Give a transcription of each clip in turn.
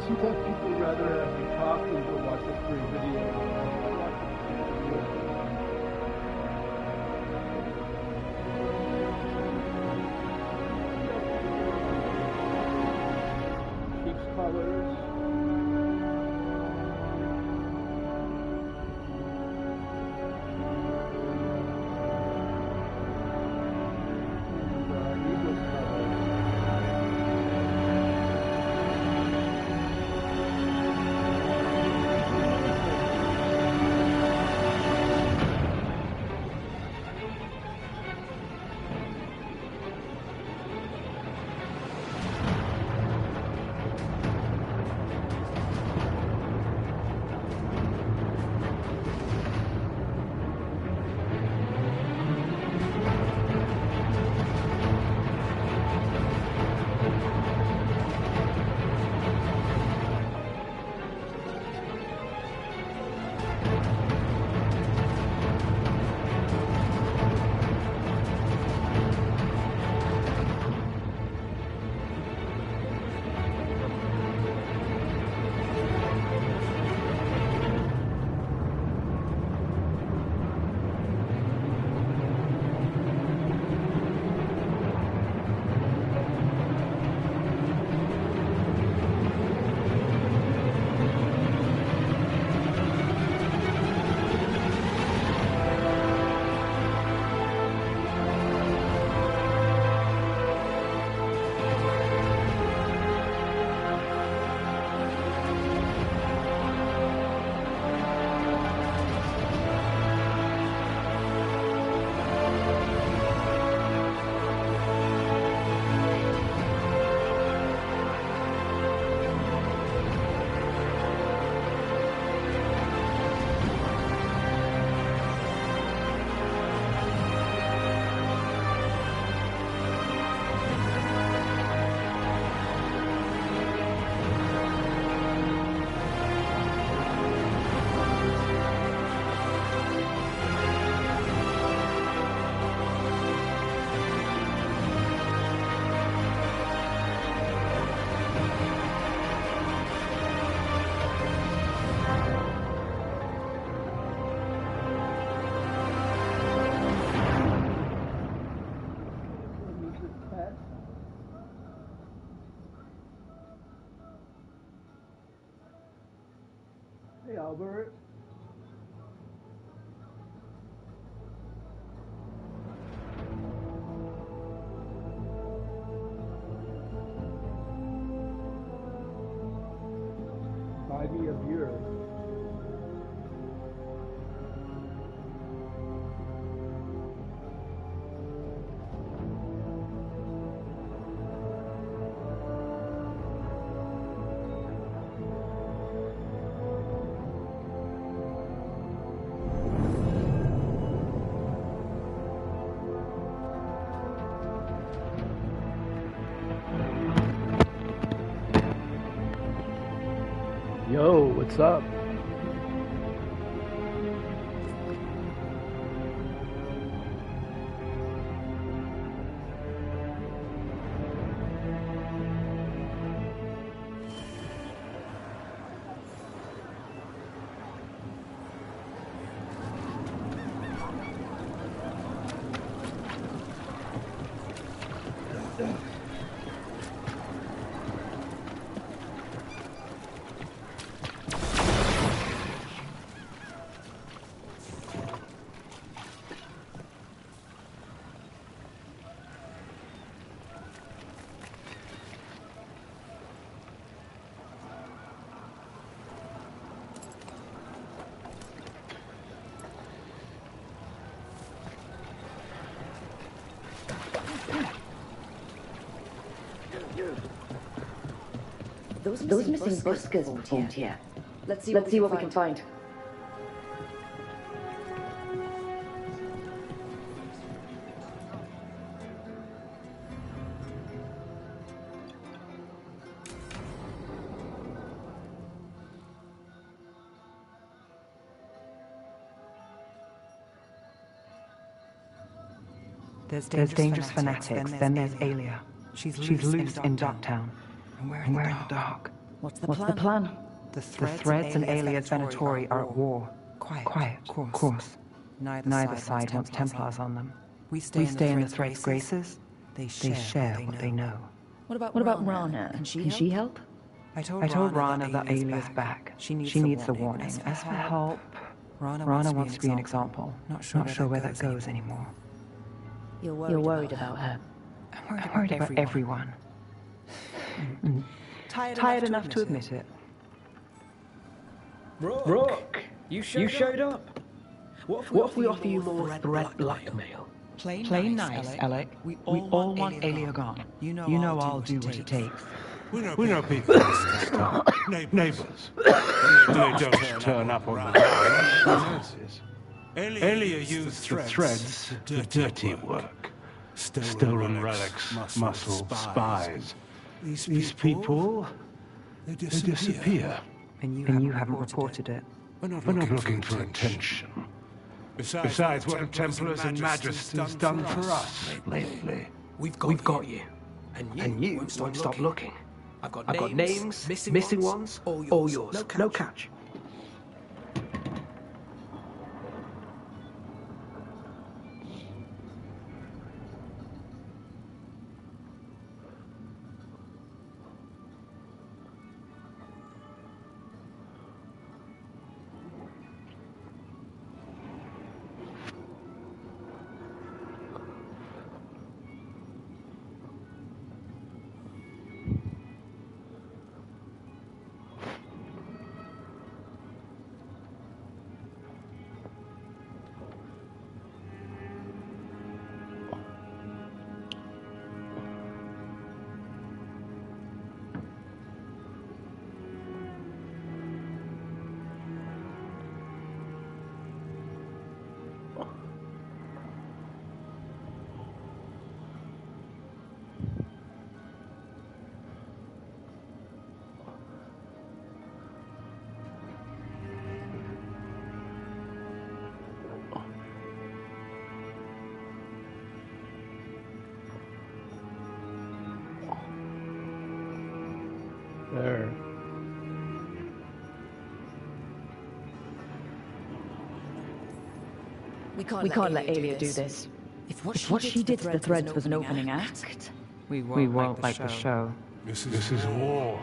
Sometimes people rather have me talk than go watch a free video. Keeps colors. Hey, Albert. Buy me a beer. Yo, what's up? Those missing buskers were formed here. Let's see what we can find. There's dangerous fanatics, then there's Alia. She's loose in Darktown. And we're in the dark. What's the plan? The Threads and Alia's Venatori are at war. Quiet, of course. Neither side wants Templars on them. We stay in the Threads' graces. They share what they know. What about Rana? Can she help? I told Rana that Alia's back. She needs the warning. As for help, Rana wants to be an example. Not sure where that goes anymore. You're worried about her. I'm worried about everyone. Tired enough to admit it. Rook, you showed up. What if we offer you more threat blackmail? Play nice, Alec. We all want Alia gone. You know I'll do what it takes. We know people neighbors. They don't turn up on the houses. Alia used the Threads for dirty work. Stolen relics, muscle, spies. These people, they disappear. And you haven't reported it. We're not looking for attention. Besides, what have Templars and Magisters done for us lately? We've got you. And you won't stop looking. I've got names, missing ones, all yours. No catch. There. We can't let Alia do this. If what she did to the Threads was an opening act, we won't like the show. This is war.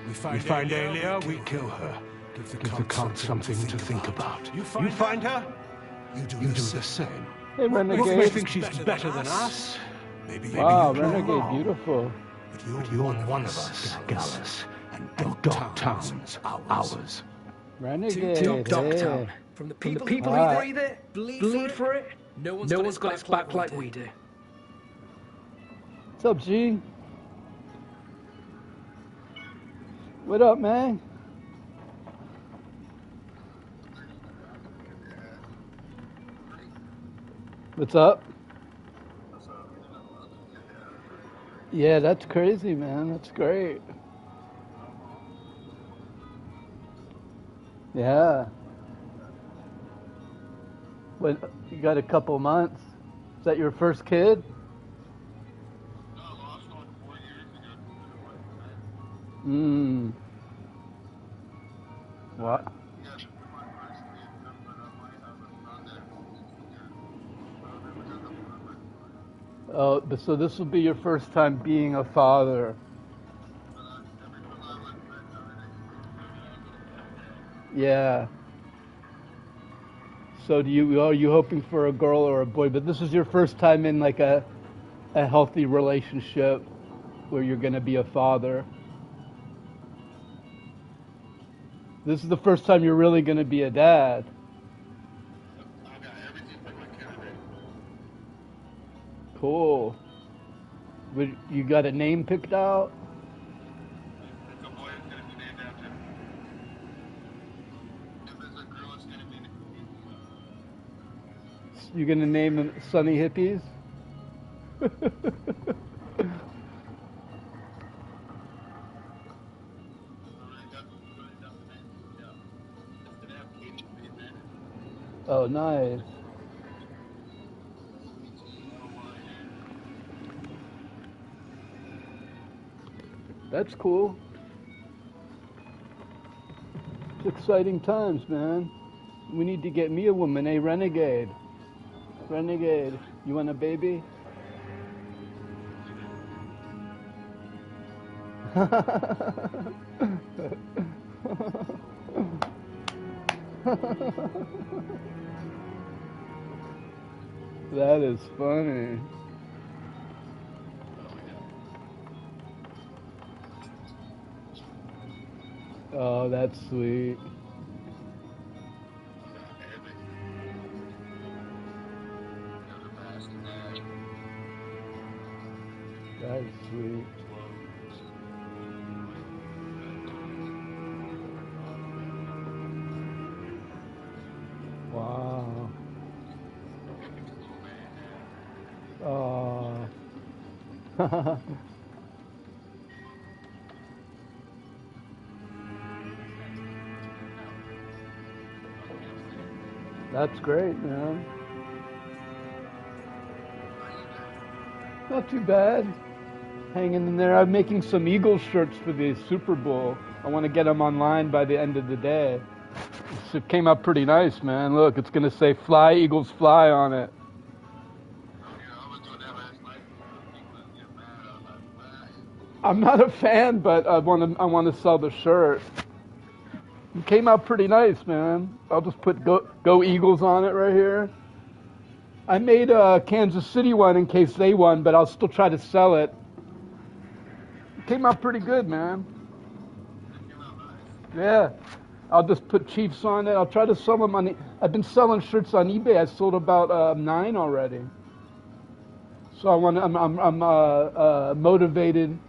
We find Alia, we kill her. Give the cult something to think about. You find her, you do the same. Hey, Renegade. You may think she's better than us. Maybe Wow, you're Renegade, wrong. Beautiful. But you're one of us, Gallus. And Dogtown's ours. Renegade. Dogtown. Hey. From the people who breathe it, bleed for it, no one's got its back like we do. What's up, G? What up, man? What's up? Yeah, that's crazy, man. That's great. Yeah. When you got a couple months. Is that your first kid? No, I lost one 4 years ago. Hmm. What? Yeah, my first kid, but my husband not there. Oh, but so this will be your first time being a father. Yeah. So are you hoping for a girl or a boy? But this is your first time in like a healthy relationship where you're going to be a father. This is the first time you're really going to be a dad. I got everything for my candidate. Cool. You got a name picked out? It's a boy and You gonna name them Sunny Hippies? Oh, nice. That's cool. It's exciting times, man. We need to get me a woman, a renegade. Renegade, you want a baby? That is funny. Oh, that's sweet. That's sweet. Wow. Oh. That's great, man. Not too bad. Hanging in there. I'm making some Eagles shirts for the Super Bowl. I want to get them online by the end of the day. It came out pretty nice, man. Look, it's going to say "Fly, Eagles, Fly" on it. I'm not a fan, but I want to sell the shirt. It came out pretty nice, man. I'll just put Go Eagles on it right here. I made a Kansas City one in case they won, but I'll still try to sell it. It came out pretty good, man. Yeah. I'll just put Chiefs on it. I'll try to sell them on I've been selling shirts on eBay. I sold about 9 already. So I'm motivated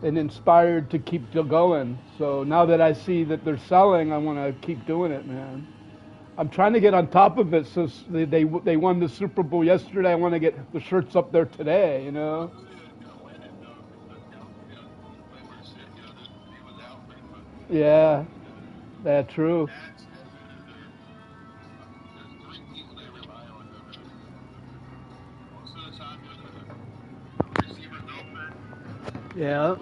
and inspired to keep going. So now that I see that they're selling, I want to keep doing it, man. I'm trying to get on top of it. So they won the Super Bowl yesterday. I want to get the shirts up there today, you know. Yeah, that's true. Yeah.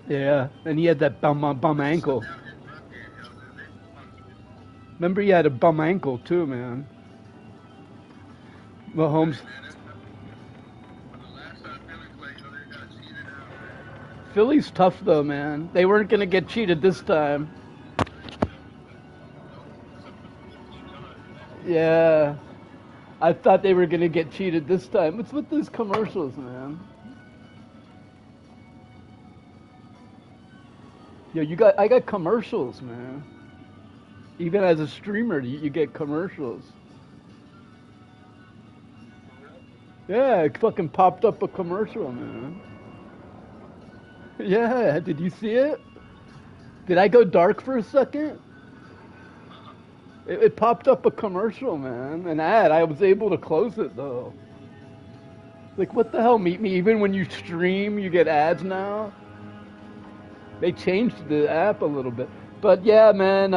Yeah, and he had that bum ankle. Remember, he had a bum ankle too, man. Mahomes. Philly's tough though, man. They weren't gonna get cheated this time. Yeah, I thought they were gonna get cheated this time. What's with these commercials, man? Yo, I got commercials, man. Even as a streamer, you get commercials. Yeah, it fucking popped up a commercial, man. Yeah, did you see it? Did I go dark for a second? It popped up a commercial, man, an ad. I was able to close it, though. Like, what the hell, Meet Me? Even when you stream, you get ads now? They changed the app a little bit. But yeah, man,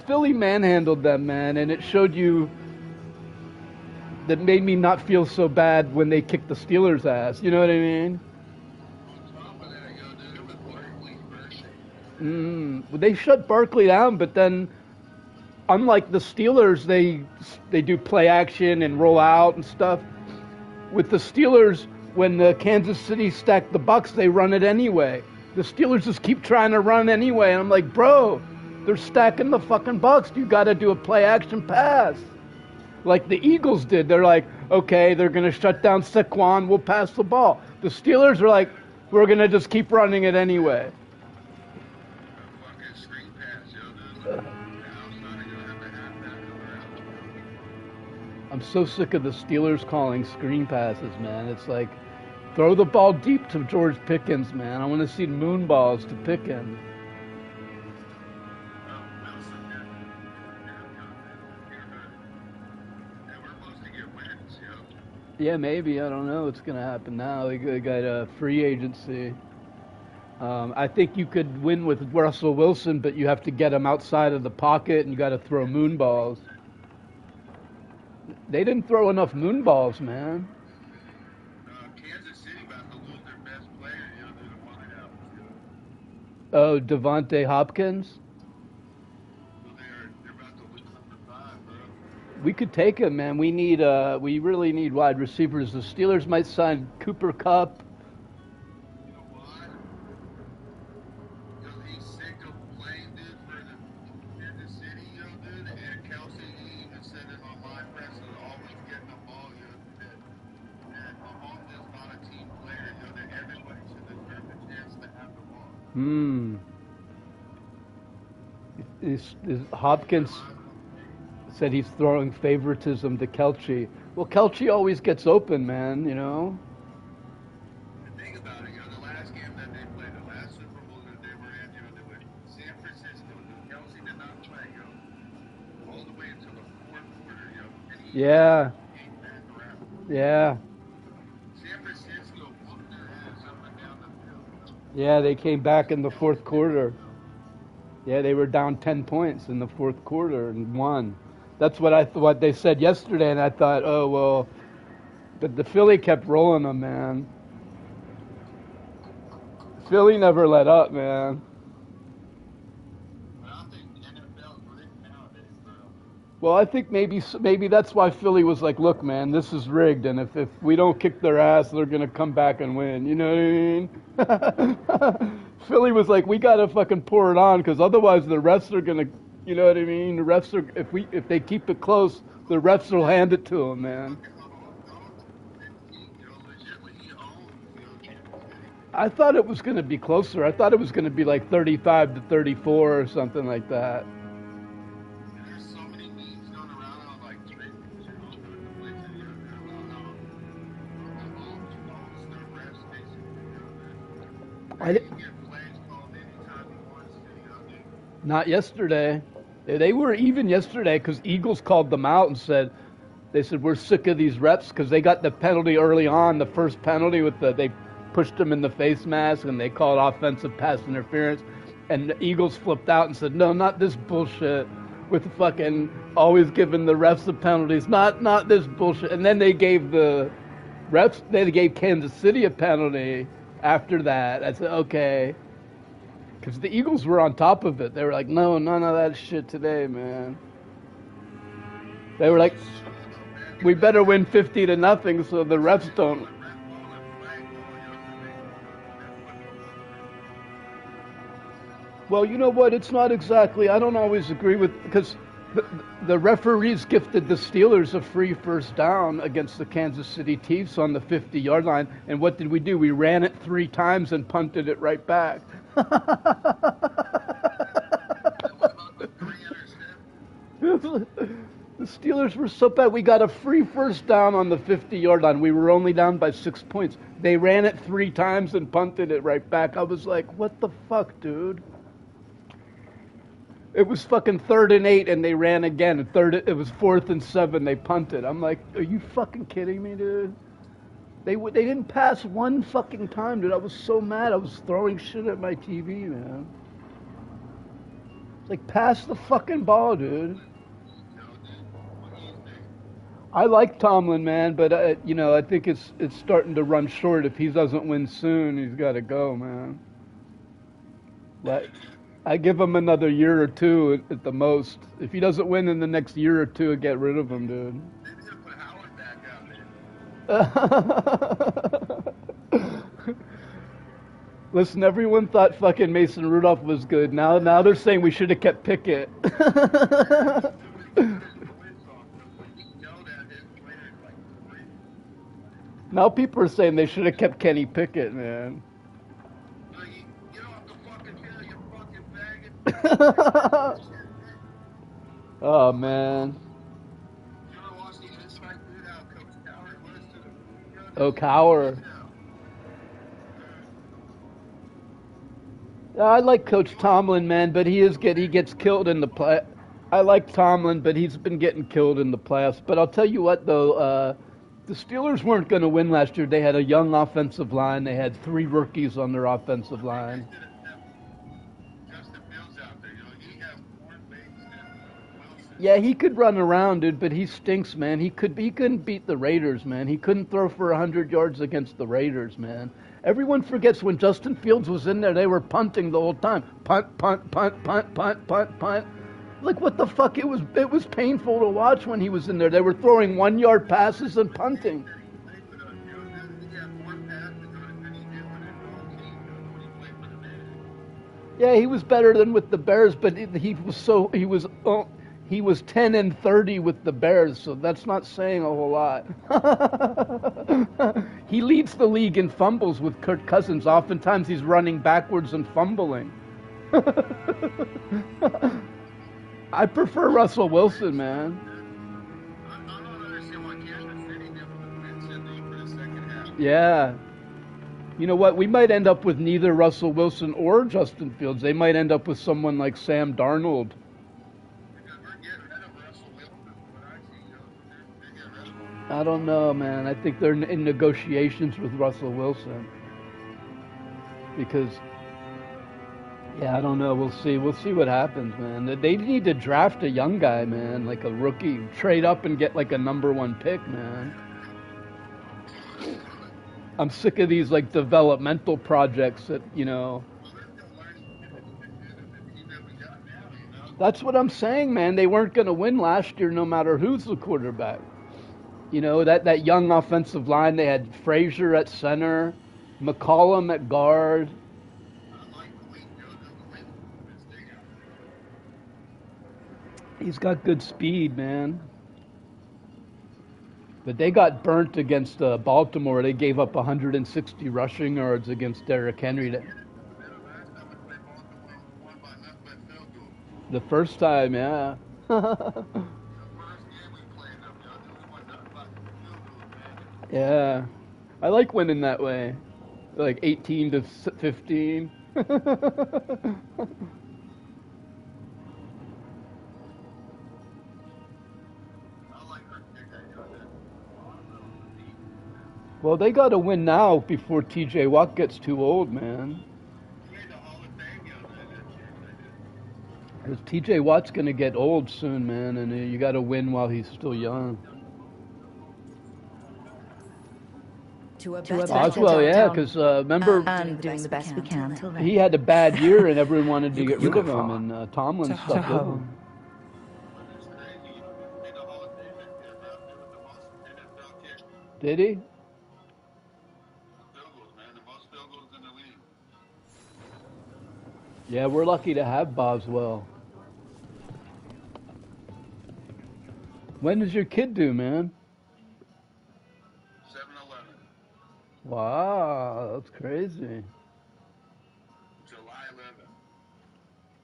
Philly manhandled them, man, and it showed you that made me not feel so bad when they kicked the Steelers' ass. You know what I mean? Well, they shut Barkley down, but then, unlike the Steelers, they do play action and roll out and stuff. With the Steelers, when the Kansas City stacked the Bucks, they run it anyway. The Steelers just keep trying to run anyway, and I'm like, bro, they're stacking the fucking Bucks. You got to do a play action pass, like the Eagles did. They're like, okay, they're gonna shut down Saquon. We'll pass the ball. The Steelers are like, we're gonna just keep running it anyway. I'm so sick of the Steelers calling screen passes, man. It's like, throw the ball deep to George Pickens, man. I want to see moon balls to Pickens. Yeah, maybe. I don't know what's going to happen now. They got a free agency. I think you could win with Russell Wilson, but you have to get him outside of the pocket, and you got to throw moon balls. They didn't throw enough moon balls, man. Kansas City about to lose their best player, to the wideout. Oh, Devontae Hopkins. So they're about to lose number 5, bro. We could take him, man. We really need wide receivers. The Steelers might sign Cooper Kupp. You know why? He's sick of playing, dude, for the Kansas City, dude. And Kelsey, he even said it on live press, is always getting the ball, that Mahomes is not a team player, that everybody should deserve a chance to have the ball. Is Hopkins said he's throwing favoritism to Kelce. Well, Kelce always gets open, man, And think about it, the last game that they played, the last Super Bowl that they were in, they were San Francisco. Kelsey did not play, all the way until the fourth quarter, and he came back around. Yeah. San Francisco whooped their ass up and down the field. Yeah, they came back in the fourth quarter. Yeah, they were down 10 points in the fourth quarter and won. That's what they said yesterday, and I thought, oh, well, but the Philly kept rolling them, man. Philly never let up, man. But I think NFL's rigged nowadays, bro. Well, I think maybe that's why Philly was like, look, man, this is rigged, and if we don't kick their ass, they're going to come back and win. You know what I mean? Philly was like, we got to fucking pour it on, because otherwise the refs are going to, you know what I mean? The refs are, if they keep it close, the refs will hand it to them, man. I thought it was going to be closer. I thought it was going to be like 35 to 34 or something like that. There's so many memes going around on like Twitter and all over the place about how Mahomes their refs basically. I didn't Get plays called anytime he wants to, Not yesterday. They were even yesterday because Eagles called them out and said, we're sick of these reps because they got the penalty early on, the first penalty they pushed him in the face mask and they called offensive pass interference. And the Eagles flipped out and said, no, not this bullshit with fucking always giving the refs the penalties. Not this bullshit. And then they gave they gave Kansas City a penalty after that. I said, okay. Because the Eagles were on top of it. They were like, no, none of that shit today, man. They were like, we better win 50-0 so the refs don't. Well, you know what? It's not exactly. I don't always agree with, because the referees gifted the Steelers a free first down against the Kansas City Chiefs on the 50-yard line. And what did we do? We ran it 3 times and punted it right back. The Steelers were so bad. We got a free first down on the 50-yard line. We were only down by 6 points. They ran it 3 times and punted it right back. I was like, what the fuck, dude? It was fucking 3rd and 8, and they ran again. It was 4th and 7. They punted. I'm like, are you fucking kidding me, dude? They didn't pass one fucking time, dude. I was so mad. I was throwing shit at my TV, man. It's like, pass the fucking ball, dude. I like Tomlin, man, but I think it's starting to run short. If he doesn't win soon, he's got to go, man. I give him another year or 2 at the most. If he doesn't win in the next year or 2, get rid of him, dude. Maybe they'll put Howard back out there. Listen, everyone thought fucking Mason Rudolph was good. Now they're saying we should have kept Pickett. Now people are saying they should have kept Kenny Pickett, man. Get off the fucking hill, you fucking faggot. Oh, man. You ever watch the Inside Dude how Coach Howard was to the... Oh, Cower. I like Coach Tomlin, man, but he gets killed in the play. I like Tomlin, but he's been getting killed in the playoffs. But I'll tell you what, though, The Steelers weren't going to win last year. They had a young offensive line. They had 3 rookies on their offensive line. Justin Fields out there, he had more legs than Wilson. Yeah, he could run around, dude, but he stinks, man. He couldn't beat the Raiders, man. He couldn't throw for 100 yards against the Raiders, man. Everyone forgets when Justin Fields was in there, they were punting the whole time. Punt, punt, punt, punt, punt, punt, punt. Like, what the fuck? It was painful to watch when he was in there. They were throwing 1-yard passes and punting. He had more passes than he did when he played for the Bears. Yeah, he was better than with the Bears, but he was 10-30 with the Bears, so that's not saying a whole lot. He leads the league in fumbles with Kirk Cousins. Oftentimes he's running backwards and fumbling. I prefer Russell Wilson, man. I don't understand why Kansas City never mentioned him for the second half. Yeah. You know what? We might end up with neither Russell Wilson or Justin Fields. They might end up with someone like Sam Darnold. Because we're getting rid of Russell Wilson. What I see, they're getting rid of him. I don't know, man. I think they're in negotiations with Russell Wilson. Because, yeah, I don't know. We'll see. We'll see what happens, man. They need to draft a young guy, man, like a rookie. Trade up and get like a #1 pick, man. I'm sick of these like developmental projects that, That's what I'm saying, man. They weren't going to win last year no matter who's the quarterback. That young offensive line, they had Frazier at center, McCollum at guard. He's got good speed, man. But they got burnt against Baltimore. They gave up 160 rushing yards against Derrick Henry. The first time, yeah. Yeah. I like winning that way. Like 18-15. Well, they got to win now before TJ Watt gets too old, man. Because TJ Watt's going to get old soon, man, and you got to win while he's still young. Boswell, yeah, because remember, And doing the best we can till then. he had a bad year and everyone wanted to get rid of him, and Tomlin stuck with him. Did he? Yeah, we're lucky to have Boswell. When does your kid do, man? 7-11. Wow, that's crazy. July 11th.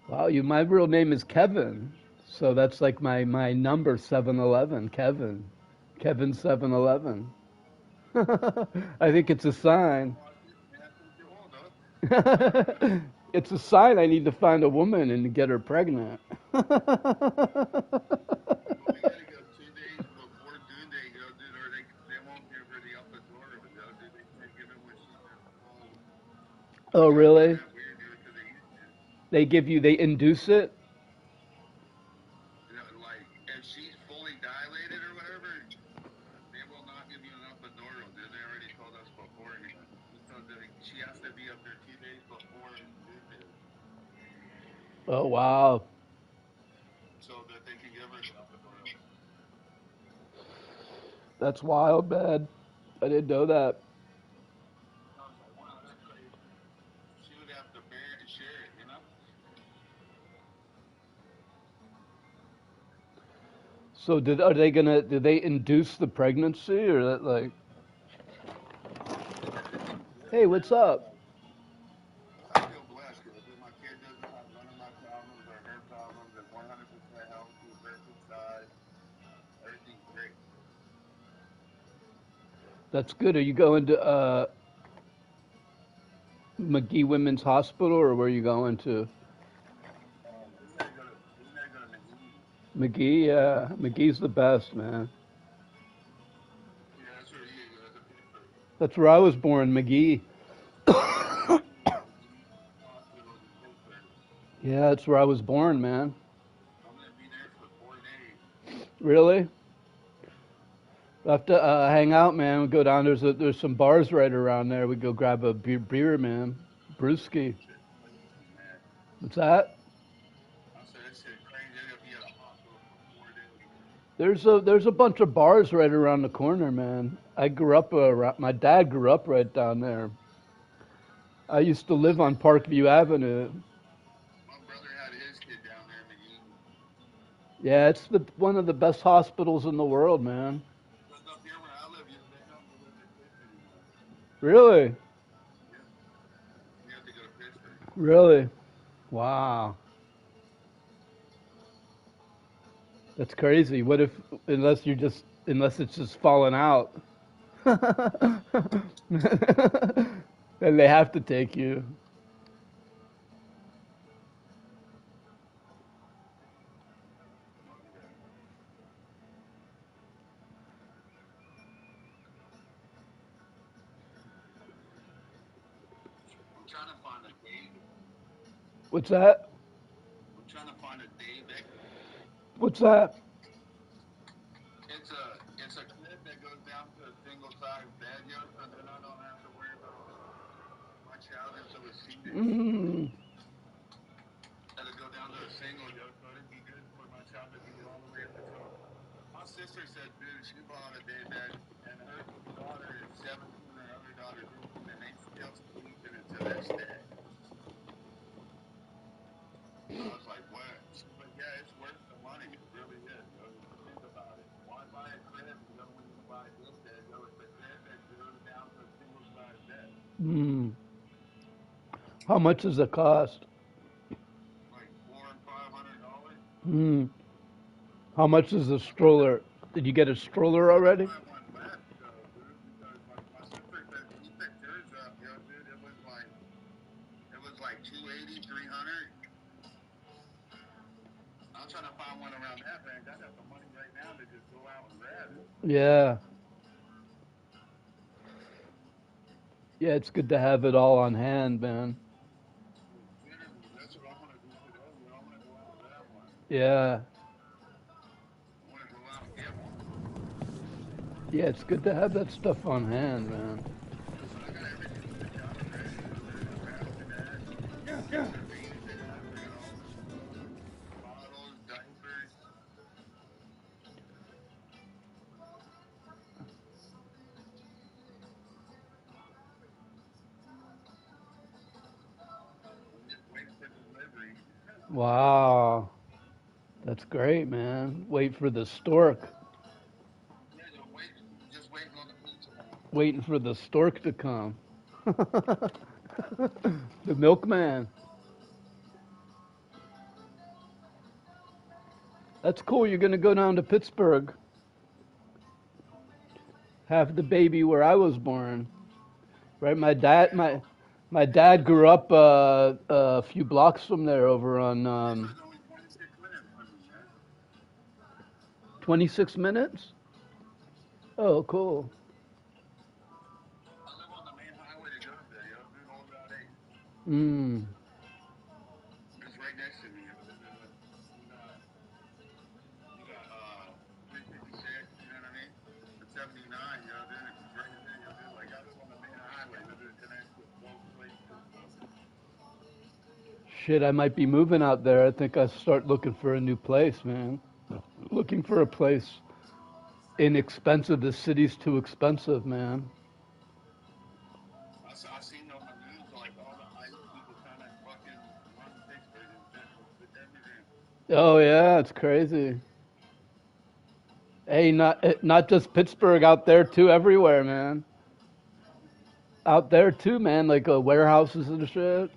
Wow, my real name is Kevin, so that's like my number 7-11, Kevin. Kevin 7-11. I think it's a sign. It's a sign I need to find a woman and get her pregnant. We gotta go 2 days before due date, or they won't give her the upper door, they give it when she's Oh, really? weird, because they used to. They induce it? Like, if she's fully dilated or whatever, they will not give you an epidural. They already told us before. So she has to be up there 2 days before due date. Oh, wow. So that they can give her the epidural. That's wild, man. I didn't know that. I was like, wow, that's crazy. She would have to bear and share it, So do they induce the pregnancy or that like, hey, what's up? I feel blessed because my kid doesn't have none of my problems or her problems, and 100% healthy, perfect size. Everything's great. That's good. Are you going to McGee Women's Hospital or where are you going to? We gotta go to McGee. McGee, yeah. McGee's the best, man. Yeah, that's That's where I was born, McGee. Yeah, that's where I was born, man. I'm gonna be there for 4 days. Really? We'll have to hang out, man. We go down. There's some bars right around there. We go grab a beer, man. Brewski. What's that? I said, that shit crazy. They're gonna be at a hospital for 4 days. There's a bunch of bars right around the corner, man. I grew up my dad grew up right down there. I used to live on Parkview Avenue. My brother had his kid down there, McGee. Yeah, it's one of the best hospitals in the world, man. Because up here where I live, they don't live in Pittsburgh anymore. Really? Yep. You have to go to Pittsburgh. Really? Wow. That's crazy. What if unless it's just falling out? Then they have to take you. I'm trying to find a Dave. What's that? I'm trying to find a Dave. What's that? It's a clip that goes down to a single size bed, yo, so then I don't have to worry about much out until it's seated. That'll go down to a single, yo, so it'd be good for my child to be all the way up until. My sister said, dude, she bought a day bed, and her daughter is 17, and her other daughter's 18, and they still sleeping until this day. I was like, what? She's like, yeah, it's worth the money. It really is, yo. Think about it. Why buy a crib, yo, when you buy this bed, yo? It's a crib that goes down to a single size bed. How much does it cost? Like $400 and $500. How much is the stroller? Did you get a stroller already? I went left, though, dude, because my sister said he picked hers up, yo, dude. It was like 280, 300. I'm trying to find one around that range. I got the money right now to just go out and grab it. Yeah. Yeah, it's good to have it all on hand, man. That's what I'm going to do today. I'm going to go out and grab one. Yeah. I want to go out and get one. Yeah, it's good to have that stuff on hand, man. I got everything for the job ready. Bottles, diapers. Just wait for delivery. Wow. That's great, man. Wait for the stork. Yeah, just waiting on the pizza man. Waiting for the stork to come. The milkman. That's cool. You're going to go down to Pittsburgh. Have the baby where I was born. Right? My dad grew up a few blocks from there over on There's only 26 minutes from me, man. 26 minutes? Oh, cool. I live on the main highway to go there, yo. Dude, Old Route 8. It's right next to me. You got 356, you know what I mean? The 79, yo, dude, it's right there, yo, dude. Like, I live on the main highway, dude, it connects with both places. Shit, I might be moving out there. I think I start looking for a new place, man. Looking for a place inexpensive. The city's too expensive, man. I seen on the news, like, all the ICE people kind of fucking run Pittsburgh and shit with immigrants. Oh yeah, it's crazy. Hey, not just Pittsburgh, out there too, everywhere, man. Out there too, man, like warehouses and shit. No,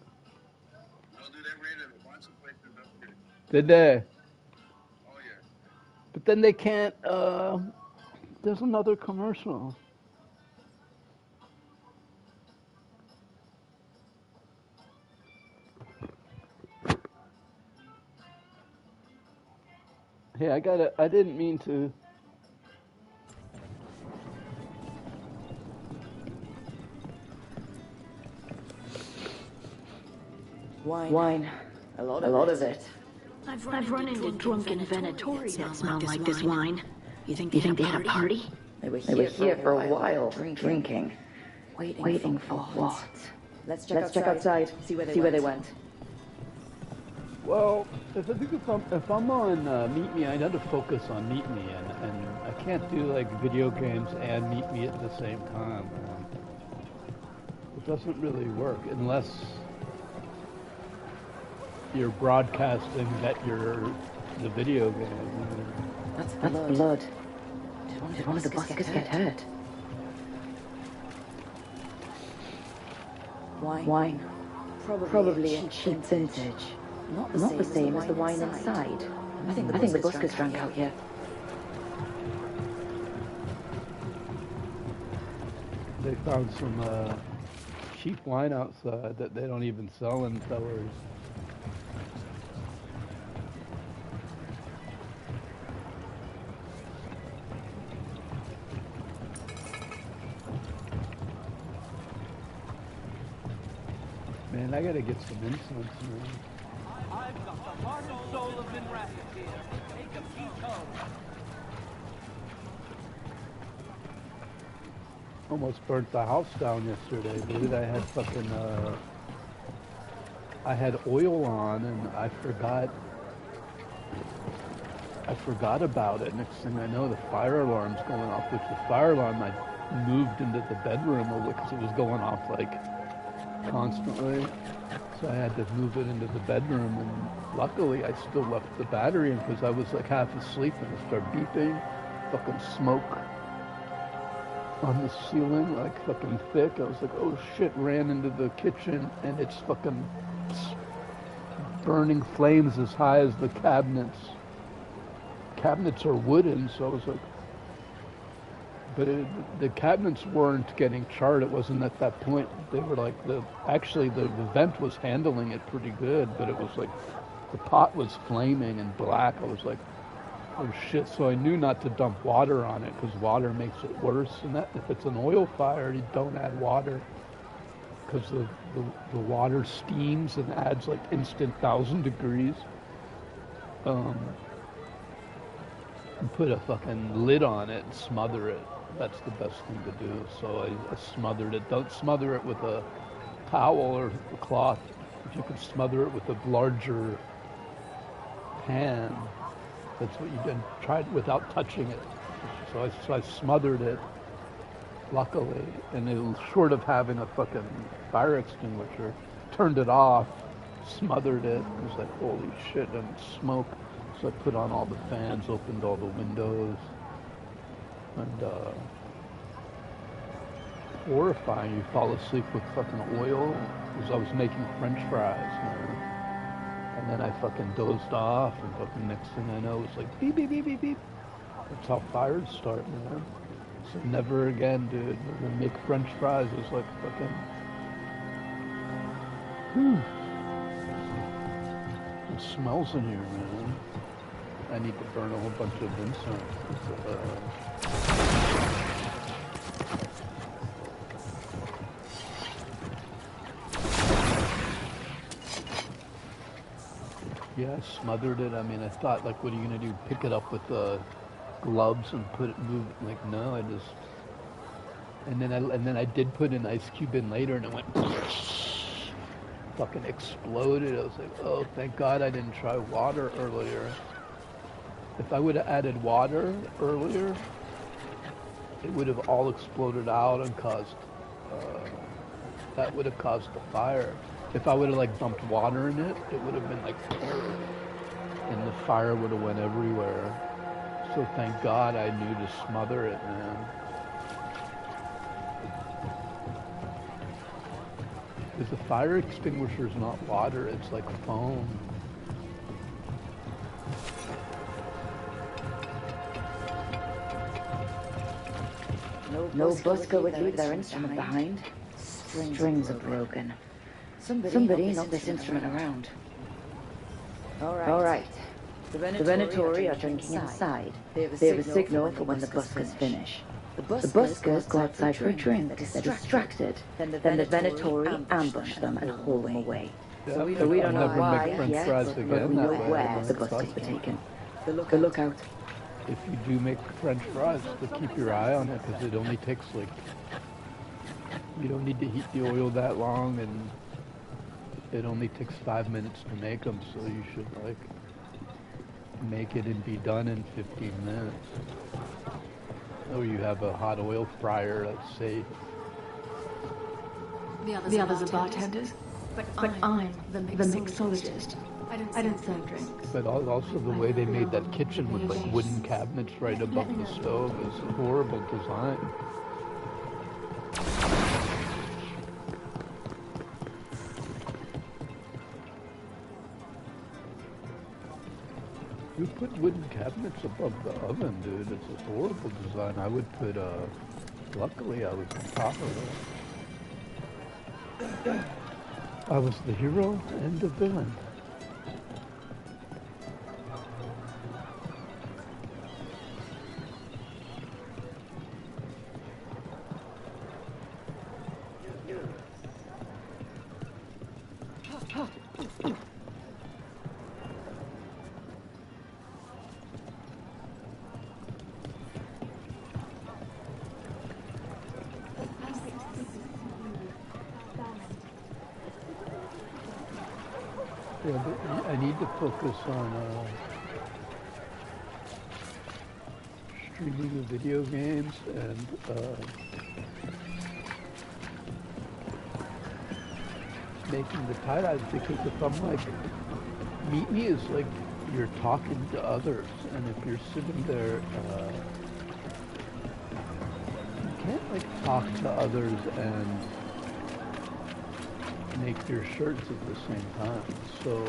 dude, they raided a bunch of places up here. Did they? Oh, yeah. But then they can't. There's another commercial. Hey, I didn't mean to. Wine. A lot of it. I've run into drunken Venatori that smelled like this wine. You think they had a party? They were here for a while, drinking. Waiting for what? Let's check outside, see where they went. Well, if I'm on Meet Me, I had to focus on Meet Me, and I can't do like video games and Meet Me at the same time. It doesn't really work unless you're broadcasting that you're the video game. That's blood. Did one of the buskers get hurt? Wine. Probably a cheap vintage. Not the same as the wine inside. I think the buskers drank out here. They found some cheap wine outside that they don't even sell in cellars. Man, I gotta get some incense, man. I've got the heart and soul of Minrathis here. Take a peek home. Almost burnt the house down yesterday, dude. I had fucking, I had oil on and I forgot about it. Next thing I know, the fire alarm's going off, which the fire alarm I moved into the bedroom because it was going off like constantly. So I had to move it into the bedroom, and luckily I still left the battery in because I was like half asleep and it started beeping. Fucking smoke on the ceiling, like fucking thick. I was like, oh shit, ran into the kitchen and it's fucking burning flames as high as the cabinets. Cabinets are wooden, so I was like, but the cabinets weren't getting charred. It wasn't at that point. They were like, actually the vent was handling it pretty good, but it was like, the pot was flaming and black. I was like, oh shit. So I knew not to dump water on it because water makes it worse. And that if it's an oil fire, you don't add water because the water steams and adds like instant 1,000 degrees. And put a fucking lid on it and smother it. That's the best thing to do. So I smothered it. Don't smother it with a towel or a cloth. If you could smother it with a larger pan, that's what you did. Try it without touching it. So I smothered it, luckily, and it was short of having a fucking fire extinguisher. Turned it off, smothered it. It was like, holy shit, and smoke. So I put on all the fans, opened all the windows, and horrifying. You fall asleep with fucking oil, because I was making French fries, man. And then I fucking dozed off, and fucking next thing I know, it's like beep, beep, beep, beep, beep. That's how fires start, man. So never again, dude. We're gonna make French fries. It was like fucking, it smells in here, man. I need to burn a whole bunch of incense. Yeah, I smothered it. I mean, I thought, like, what are you gonna do? Pick it up with gloves and move it? Like, no, I just. And then I did put an ice cube in later, and it went. Fucking exploded. I was like, oh, thank God I didn't try water earlier. If I would have added water earlier, it would have all exploded out and caused, that would have caused the fire. If I would have like dumped water in it, it would have been like, and the fire would have went everywhere. So thank God I knew to smother it, man. Because the fire extinguisher is not water, it's like foam. No busker would leave their instrument behind. Strings are broken. Somebody knocked this instrument around. All right. The Venatori are drinking inside. They have a signal for when the buskers finish. The buskers go outside for a drink. They're distracted. Then the Venatori ambush them and haul them away. Yeah, So we don't know I'll never why make French yet, fries but again we that know way. where the buskers were taken. The lookout. If you do make French fries, to keep your eye on it, because it only takes like, you don't need to heat the oil that long, and it only takes 5 minutes to make them, so you should like make it and be done in 15 minutes. Or you have a hot oil fryer, let's say. The others are bartenders, but I'm the mixologist. I don't serve drinks. But also the way they made that kitchen with like wooden cabinets right above the stove is a horrible design. You put wooden cabinets above the oven, dude. It's a horrible design. I would put, luckily I was on top of it. I was the hero and the villain. Yeah, but I need to focus on streaming the video games and making the tie-dyes, because if I'm like, meet me is like you're talking to others, and if you're sitting there, you can't like talk to others and make your shirts at the same time. So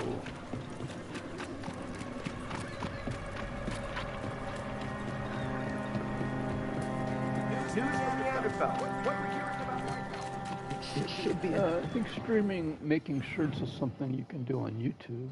it should be. I think streaming, making shirts is something you can do on YouTube.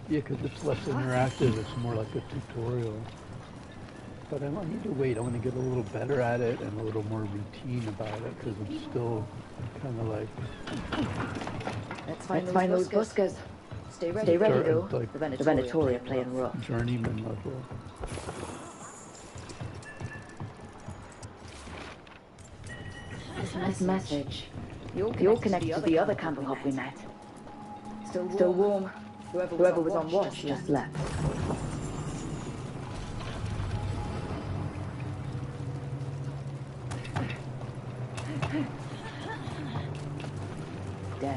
Yeah, because it's less interactive. It's more like a tutorial. But I need to wait. I want to get a little better at it and a little more routine about it, because I'm still kind of like... Let's find those buskers. Stay ready though. Like The Venatori are playing rough. journeyman level. This message. You're connected to the other camp hop we met. Still warm. Whoever was on watch just left.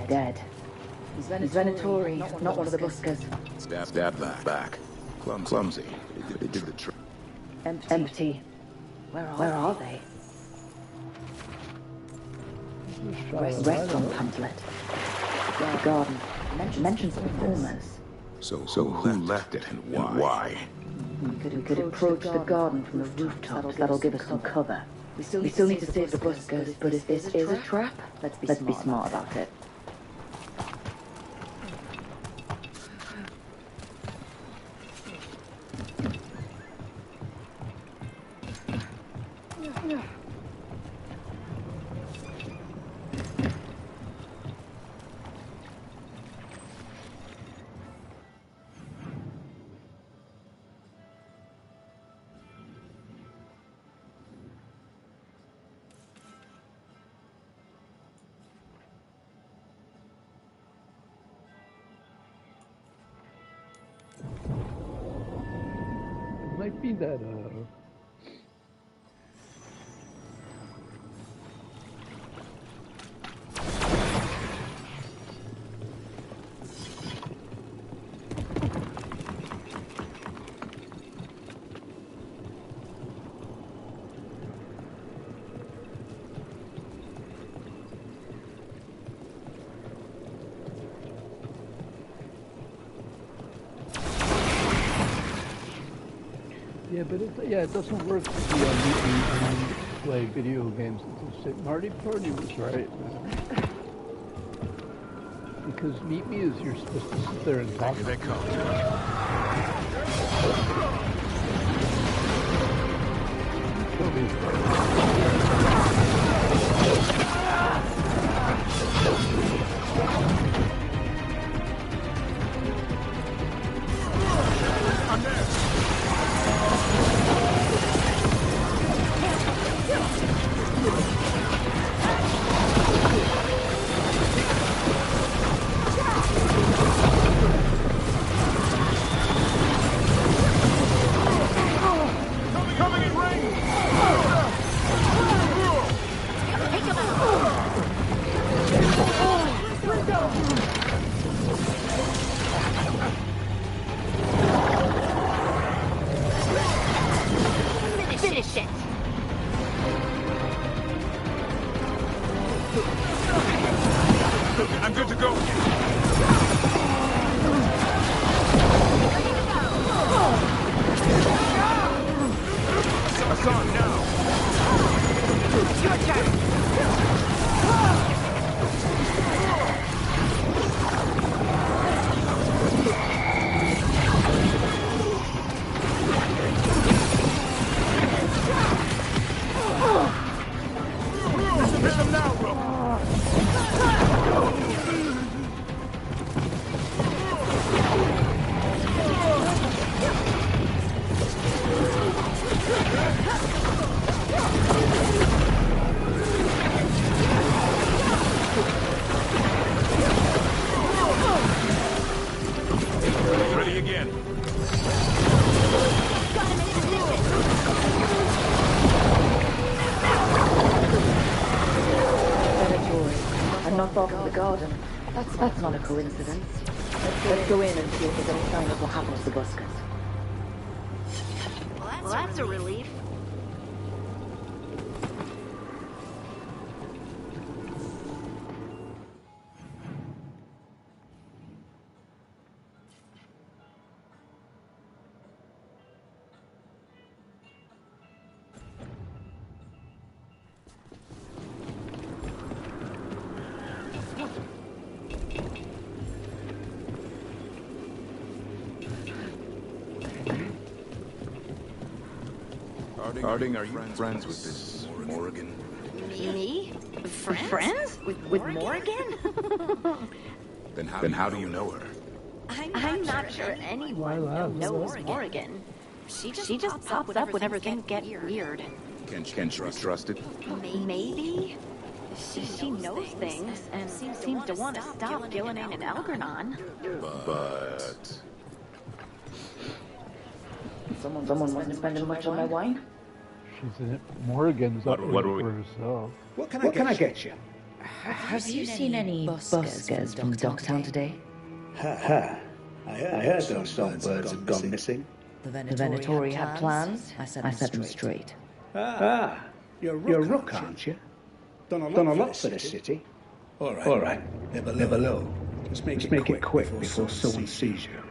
Dead. He's Venatori, not one of the buskers. Stab back. Clumsy. They did the trick. Empty. Where are they? Rest on pamphlet. The garden. Mentions performers. So who left it and why? We could approach the garden from the rooftops. That'll give us some cover. We still need to save the buskers, but if this is a trap, let's be smart about it. Might be that yeah, but it doesn't work to be on YouTube and play video games at the same. Marty Party was right, man. Because meet me is you're supposed to sit there and talk. Here they come. Kill me. I'm there. Coming in range. Finish it. I'm good to go. It's on now. Your turn. Hit them now, Rook. Ready again. I'm not far from the garden. That's not a coincidence. Let's go in and see if there's any sign of what happened to the buskers. Well, that's a relief. Harding, are you friends with this Morrigan? Me? Friends? With Morrigan? Then how do you know her? I'm not sure anyone knows Morrigan. She just pops up whenever things get weird. Can she be trusted? Maybe? She knows things and seems to want to stop Gillinan and Algernon. But... Someone wasn't spending much on my wine? She's in it. Morrigan's up What for herself. What can I get you? Have you seen any buskers from Docktown today? Ha. I heard those songbirds have gone missing. The Venatori had plans. I set them straight. You're a rook, aren't you? Done a lot for the city. All right. They're below. Just make it quick before someone sees you.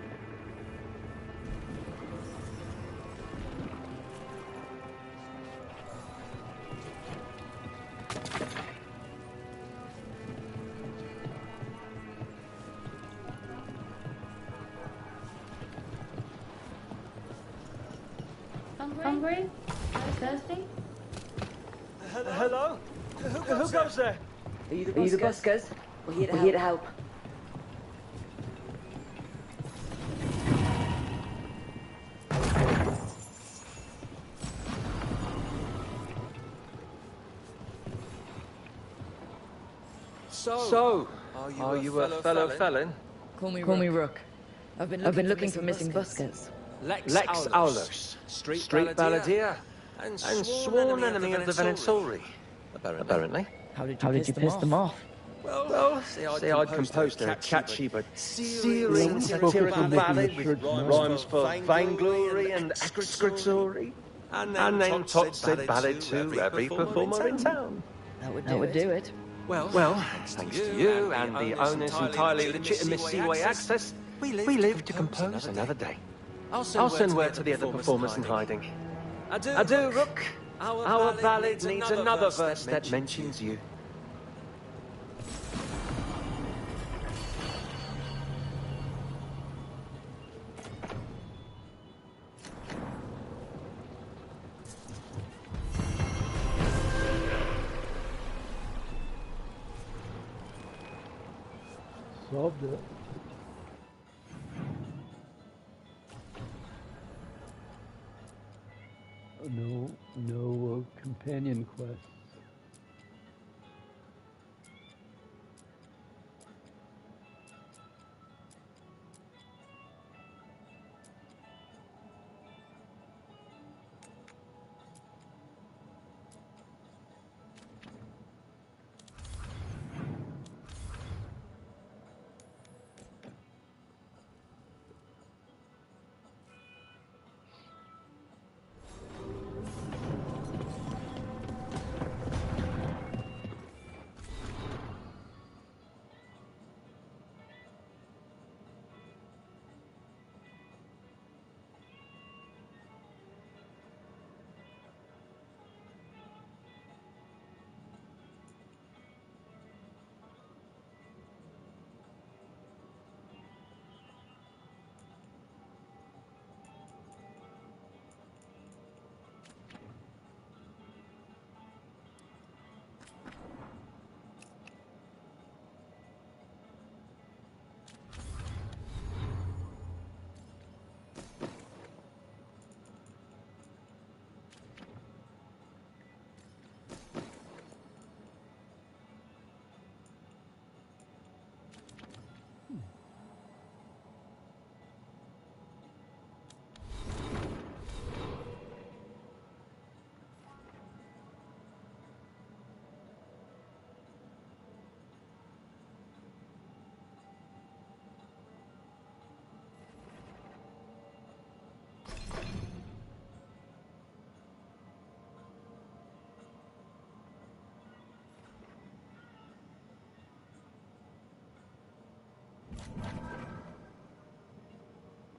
Hungry? Thirsty? Hello? Who goes there? Are you the buskers? We're here to help. So, are you a fellow felon? Call me Rook. I've been looking for missing buskers. Lex Aulus, street balladeer, and sworn enemy of the Venatori, apparently. How did you piss them off? Well, say I'd composed a catchy but searing satirical ballad with rhymes for vainglory and excretory, and then Tot said ballad to every performer in town. That would do it. Well, thanks to you and the owner's entirely legitimate seaway access, we live to compose another day. I'll send word to the other performers in hiding. Adieu, Rook. Our ballad needs another verse that mentions you. Solved it. No companion quests.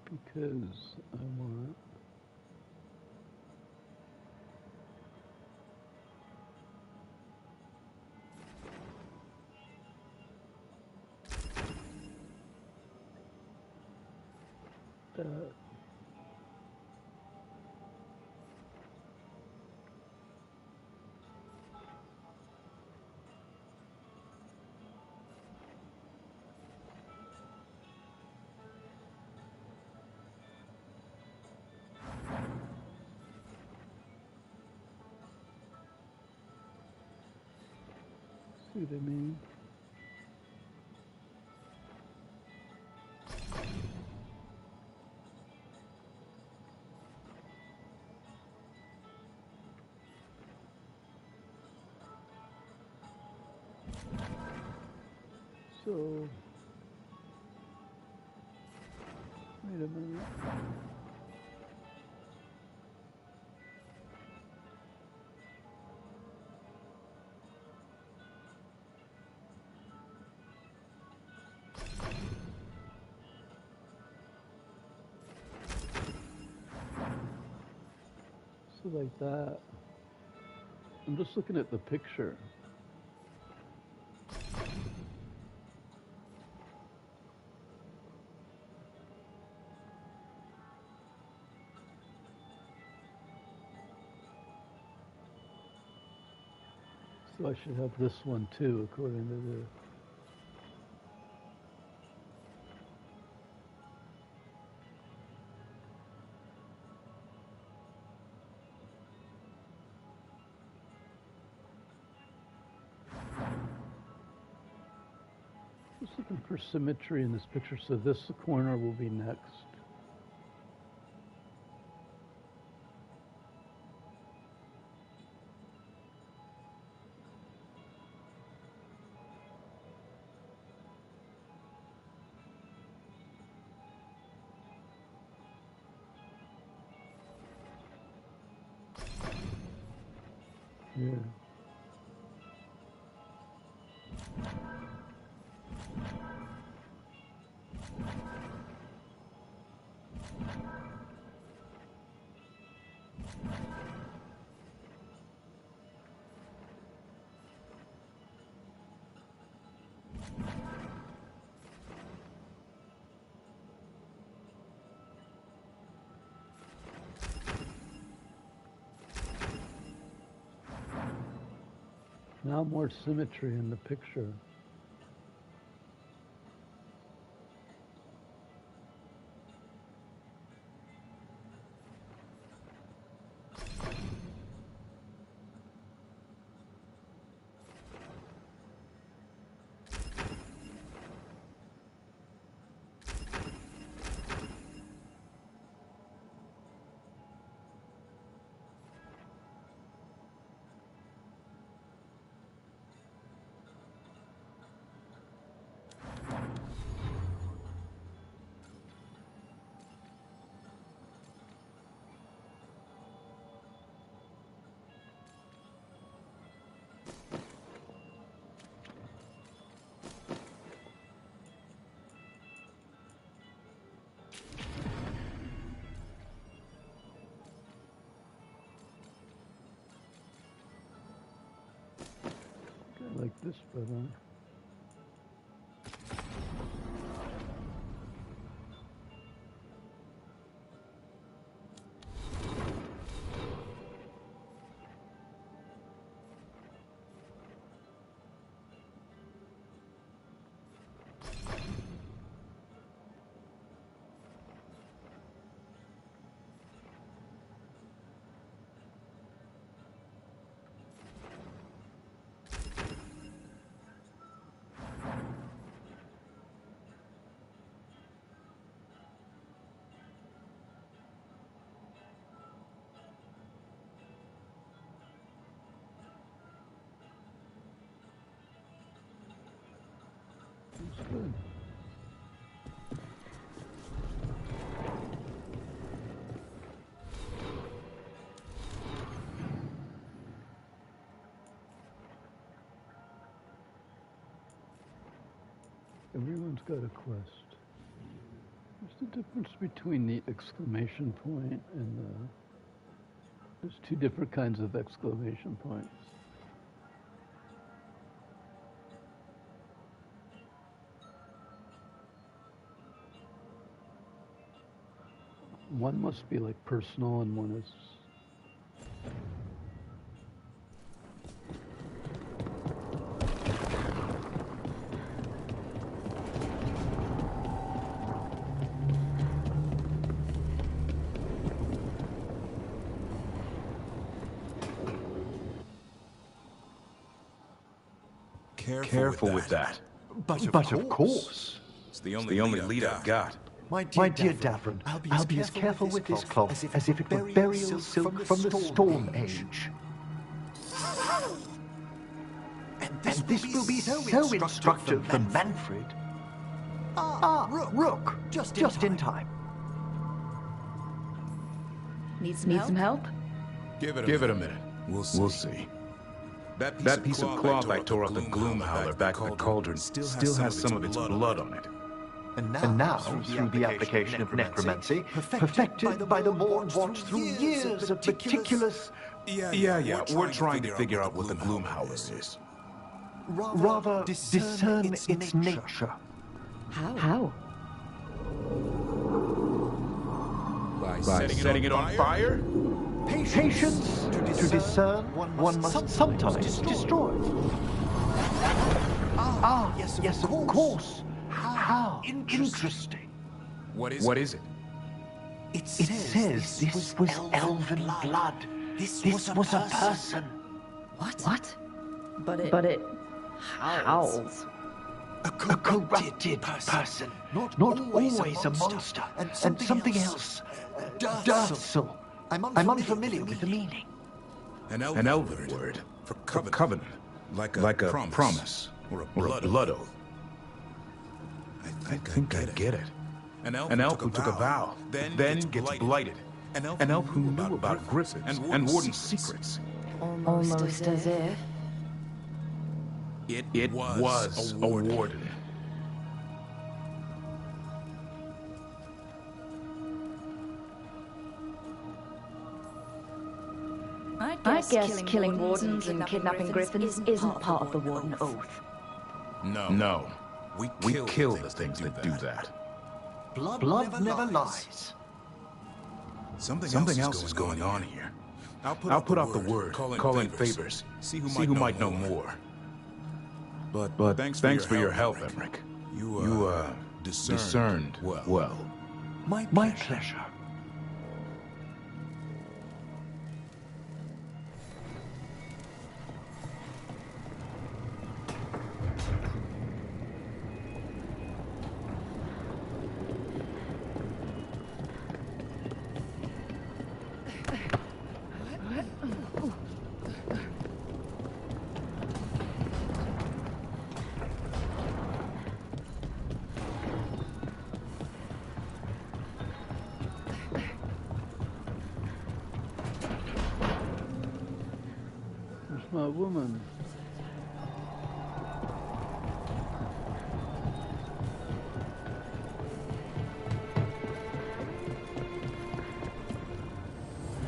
Because I want that. See what I mean? So, wait a minute. So like that. I'm just looking at the picture. So I should have this one too, according to the... Just looking for symmetry in this picture, so this corner will be next. Yeah. Now more symmetry in the picture. like this better. That's good. Everyone's got a quest. What's the difference between the exclamation point and the... There's two different kinds of exclamation points. One must be like personal and one is... Careful with that. But of course. It's the only lead I've got. My dear Davron, I'll be as careful with this cloth as if it were burial silk from the Storm Age. And this will be so instructive for Manfred. Rook, just in time. Need some help? Give it a minute. We'll see. That piece of cloth I tore off the Gloom Howler back in the cauldron still has some of its blood on it. And now, through the application of necromancy, perfected by the Morn Watch through years of meticulous... Yeah, we're trying to figure out what the Gloom Howler is. Rather, discern its nature. How? By setting it on fire? Patience. To discern, one must sometimes destroy. Yes, of course. How interesting. What is it? It says this was elven blood. This was a person. What? But it howls. A corrupted person. Not always a monster. And something else. Deathsel. I'm unfamiliar with the meaning. An elven word for covenant. Like a promise. Or a blood oath. I think I get it. An elf who took a vow, then gets blighted. An elf who knew about griffins and warden's secrets. Almost as if... It was a warden. I guess killing wardens and kidnapping griffins isn't part of the Warden Oath. No. We kill the things that do that. Blood never lies. Something else is going on here. I'll put out the word, call in favors, see who might know more. But thanks for your help, Emmerich. You discerned well. My pleasure. My woman.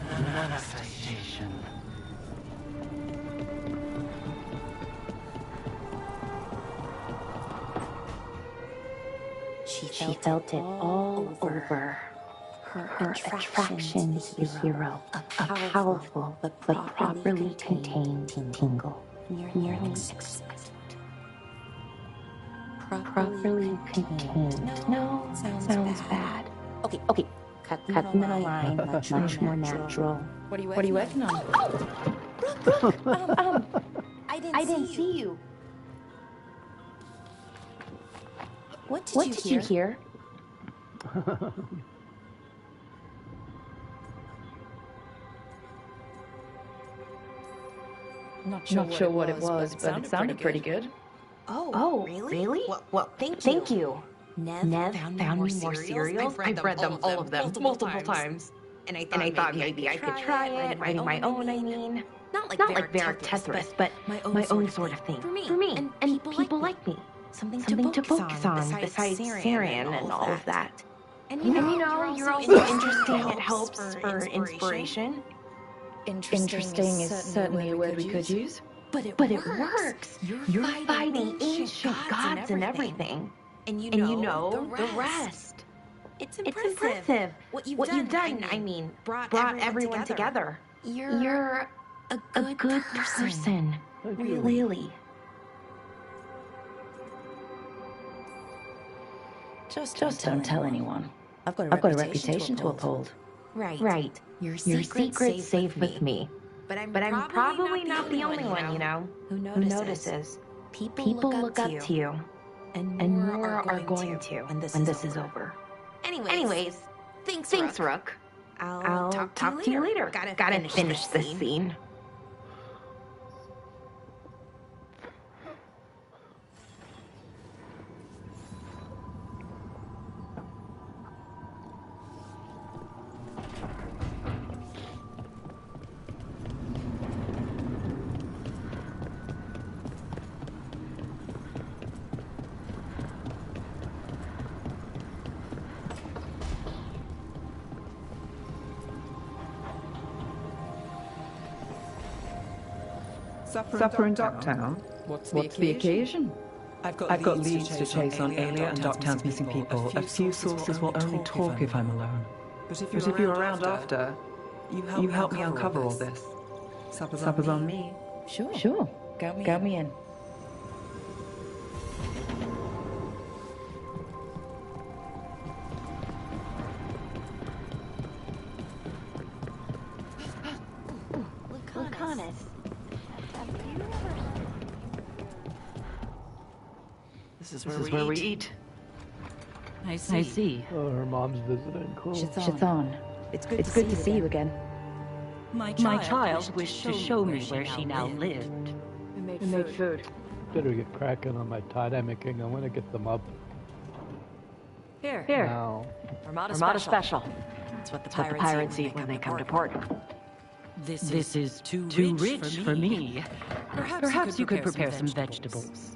Manifestation. She felt it all over. Her attraction to the hero, a powerful but properly contained tingle, nearly exquisite. Properly contained. No, sounds bad. Okay. Cut them in a line, much more natural. What are you working on? I didn't see you. What did you hear? Not sure what it was, but it sounded pretty good. Oh, really? Well, thank you. Nev found me more cereals. I've read them, all of them, multiple times. And I thought maybe I could try it, writing my own, I mean. Not like Varric Tetris, but my own sort of thing. For me, and people like me. Something to focus on besides Sarian and all of that. And you know, you're also interesting. It helps for inspiration. Interesting is certainly a word we could use. But it works. You're fighting ancient gods and everything. And you know the rest. It's impressive. What you've done, I mean, brought everyone together. You're a good person. Really. Just don't tell anyone. I've got a reputation to uphold. Right. Your secret's safe with me. But I'm probably not the only one, you know, who notices. People look up to you. And more are going to when this is over. Anyways, thanks, Rook. I'll talk to you later. Gotta finish this scene. Supper in Docktown? What's the occasion? I've got leads to chase on Aelia and Docktown's missing people. A few sources will only talk if I'm alone. But if you're around after, you help me uncover all this. Supper's on me. Sure. Count me in. This is where we eat. I see. Oh, her mom's visiting. Cool. Chthon, it's good to see you again. My child wished to show me where she now lived. We made food. Better get cracking on my tie-dye making. I want to get them up. Here. Now. Armada Special. That's what the pirates eat when they come to port. This is too rich for me. Perhaps you could prepare some vegetables.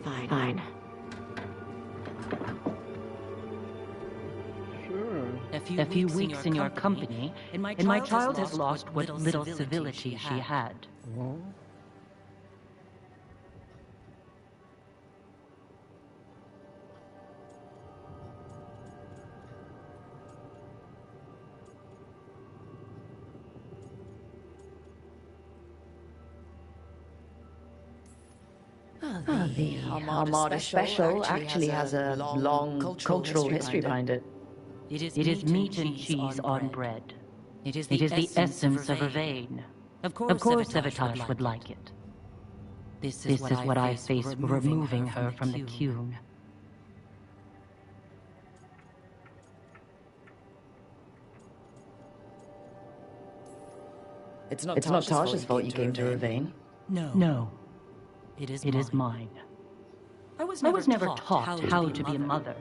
Fine. Sure. A few weeks in your company, and my child has lost what little civility she had. Oh. The Armada Special actually has a long cultural history behind it. It is meat and cheese on bread. It is the essence of a vein. Of course Sevatage would like it. This is what I face removing her from the Qun. It's not Tasha's fault you came to Ravane. No. It is mine. I was never taught how to be a mother.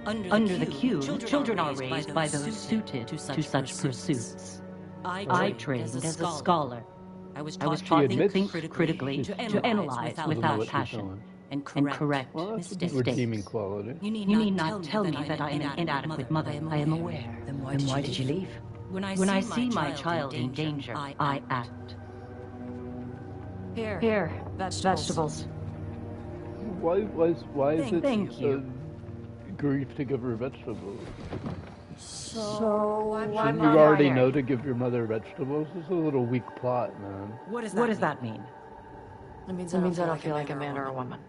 Under the Qun, children are raised by those suited to such pursuits. I trained as a scholar. I was taught to think critically, to analyze without passion, and correct mistakes. Redeeming quality. You need not tell me that I am an inadequate mother. I am aware. Then why did you leave? When I see my child in danger, I act. Here, vegetables. Why is it? Thank you. grief to give her vegetables. So I'm Shouldn't you not already binary. know to give your mother vegetables? It's a little weak plot, man. What does that mean? It means I don't feel like a man or a woman.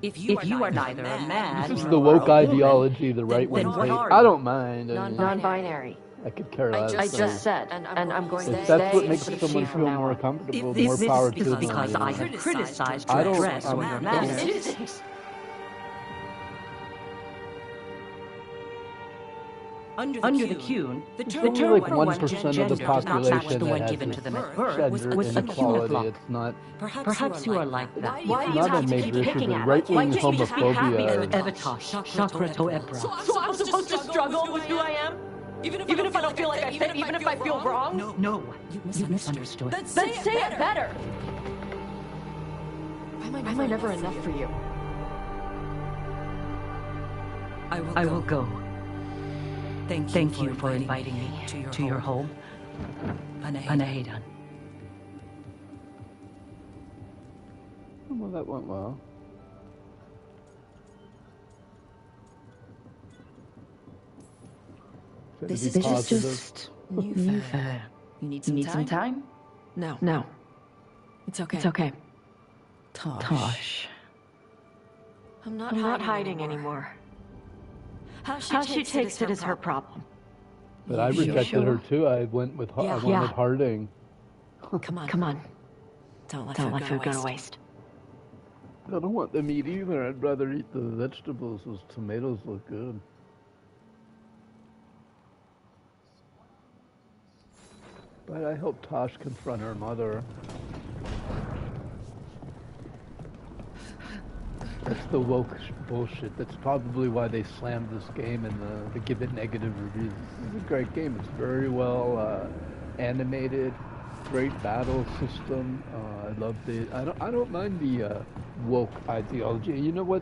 If you are neither a man, This is the woke ideology the right then wing what takes. are I you? don't mind. I mean, Non-binary. I could care less. I just said, and I'm going to If stay that's what makes and someone see from feel now more on. comfortable, This more power to is them. because I have criticized I your don't- dress or I'm- your It manners. isn't. Under the Qun, the There's term only like for 1% of the gender does not match population the that one has given this to them at birth gender with a Qun inequality. clock. It's not. Perhaps you are like that. Why do you Not a have to major keep issue, picking but at right-wing Why can't you just be happy? homophobia. Evitosh, chakra to ebra. So I'm supposed to struggle with who I am? Even if I don't feel like I fit, even if I feel wrong? No, you misunderstood. Then say it better! Why am I never enough for you? I will go. Thank you for inviting me to your home. Anahedan. Well, that went well. This Be is positive. just new fare. You need some time? No. It's okay. Tosh. I'm not hiding anymore. How she takes it is her problem. But I rejected her too. I went with I wanted Harding. Come on. Don't let food go to waste. I don't want the meat either. I'd rather eat the vegetables. Those tomatoes look good. But I hope Tosh confront her mother. That's the woke bullshit. That's probably why they slammed this game and the give it negative reviews. This is a great game. It's very well animated, great battle system. I love the. I don't mind the woke ideology. You know what?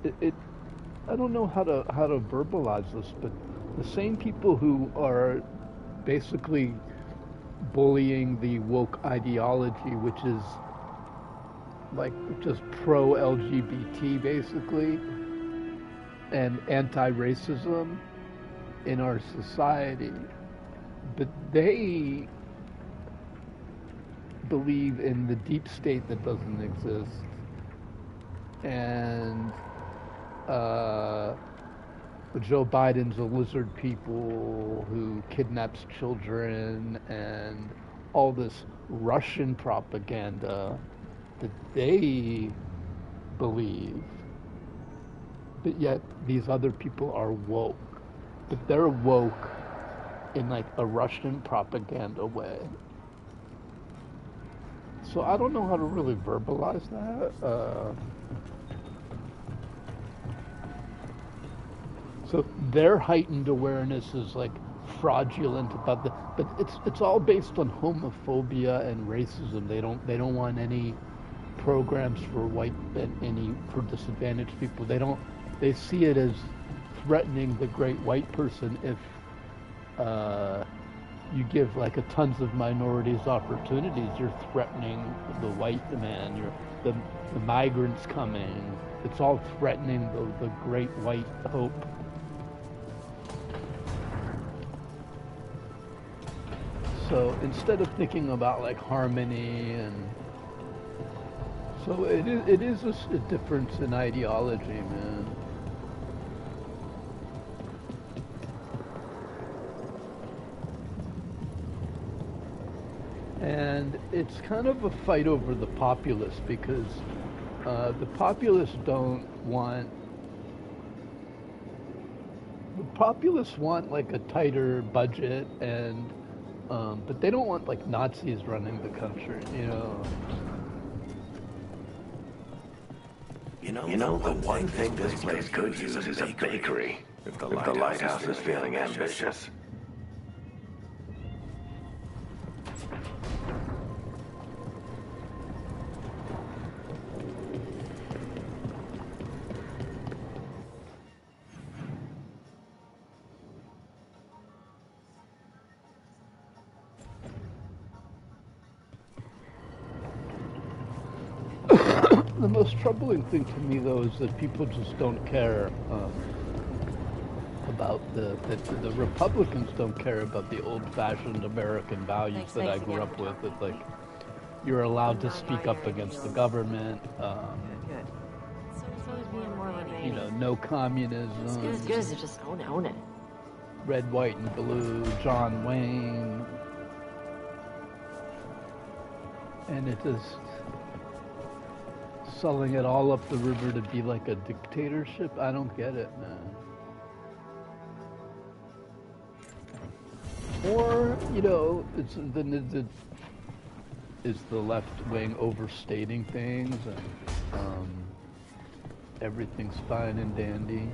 I don't know how to verbalize this, but the same people who are basically bullying the woke ideology, which is like just pro-LGBT basically, and anti-racism in our society, but they believe in the deep state that doesn't exist, and Joe Biden's a lizard people who kidnaps children, and all this Russian propaganda that they believe, but yet these other people are woke, but they're woke in like a Russian propaganda way. So I don't know how to really verbalize that. So their heightened awareness is like fraudulent about but it's all based on homophobia and racism. They don't want any programs for for disadvantaged people. They see it as threatening the great white person if you give like a tons of minorities opportunities. You're threatening the white man. The migrants coming. It's all threatening the great white hope. So instead of thinking about like harmony and so it is a difference in ideology, man. And it's kind of a fight over the populace because the populists want like a tighter budget and but they don't want like Nazis running the country, you know. You know, the one thing this place could use is a bakery. If the lighthouse is feeling ambitious. the most troubling thing to me, though, is that people just don't care about the Republicans don't care about the old-fashioned American values that I grew up with. That, like, you're allowed to speak up against the government. Good. So is being more of You know, no communism. It's good to just own it. Red, white, and blue. John Wayne. And it is selling it all up the river to be like a dictatorship. I don't get it, man. Or, you know, is the left wing overstating things and everything's fine and dandy.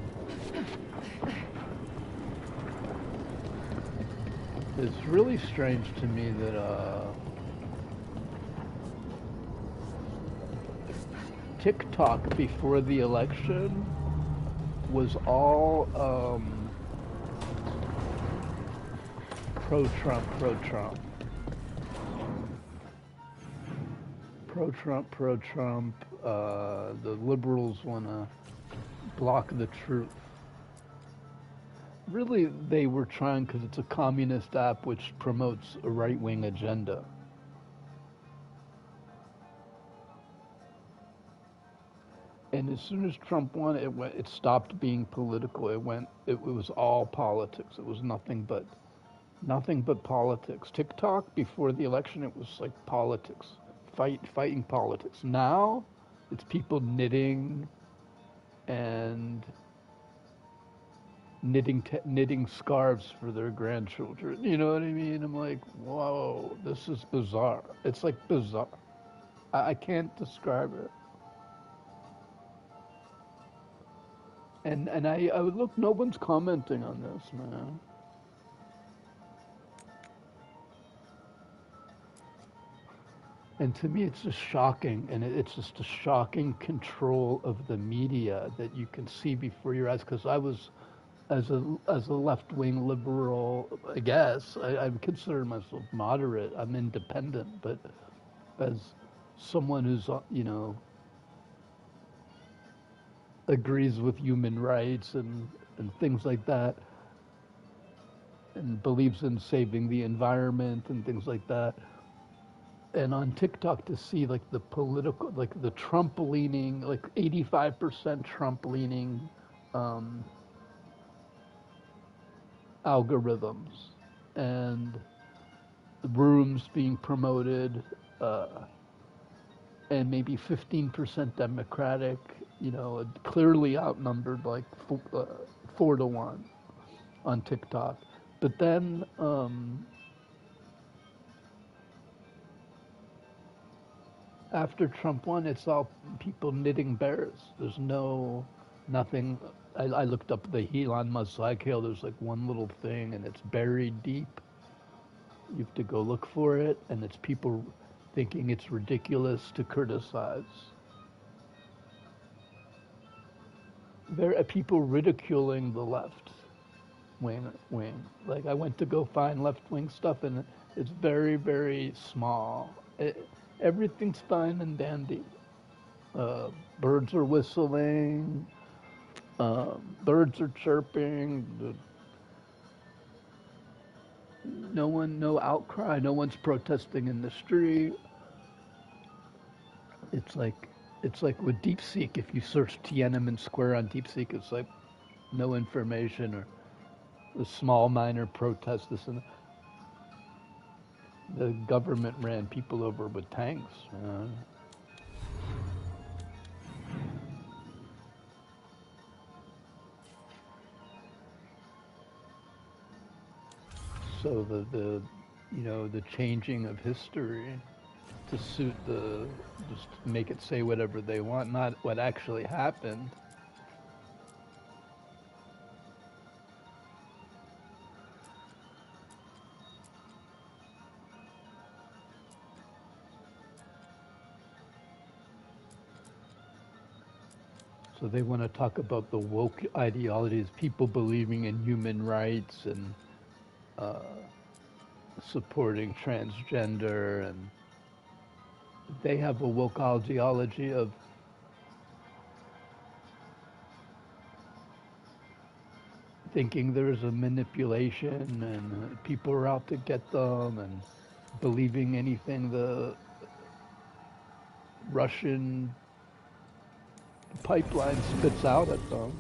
It's really strange to me that TikTok before the election was all pro-Trump. The liberals want to block the truth. Really, they were trying because it's a communist app which promotes a right-wing agenda. And as soon as Trump won, it stopped being political. It was all politics. It was nothing but politics. TikTok before the election, it was like politics, fighting politics. Now, it's people knitting and knitting scarves for their grandchildren. You know what I mean? I'm like, whoa, this is bizarre. It's like bizarre. I can't describe it. And I would look, no one's commenting on this, man. And to me, it's just shocking, and it's just a shocking control of the media that you can see before your eyes. Because I was, as a left-wing liberal, I guess I consider myself moderate. I'm independent, but as someone who's agrees with human rights and things like that, and believes in saving the environment and things like that. And on TikTok to see like the political, like the Trump leaning, like 85% Trump leaning algorithms and rooms being promoted and maybe 15% Democratic, clearly outnumbered like 4-1 on TikTok. But then after Trump won, it's all people knitting bears. There's nothing. I looked up the Elon Musk cycle. There's like one little thing, and it's buried deep. You have to go look for it, and it's people thinking it's ridiculous to criticize. People ridiculing the left wing. Like, I went to go find left wing stuff, and it's very, very small. Everything's fine and dandy. Birds are whistling. Birds are chirping. No outcry. No one's protesting in the street. It's like with DeepSeek. If you search Tiananmen Square on DeepSeek, it's like no information or a small minor protest. This and the government ran people over with tanks. So the changing of history to suit just make it say whatever they want, not what actually happened. So they want to talk about the woke ideologies, people believing in human rights and supporting transgender, and they have a woke ideology of thinking there's a manipulation and people are out to get them and believing anything the Russian pipeline spits out at them.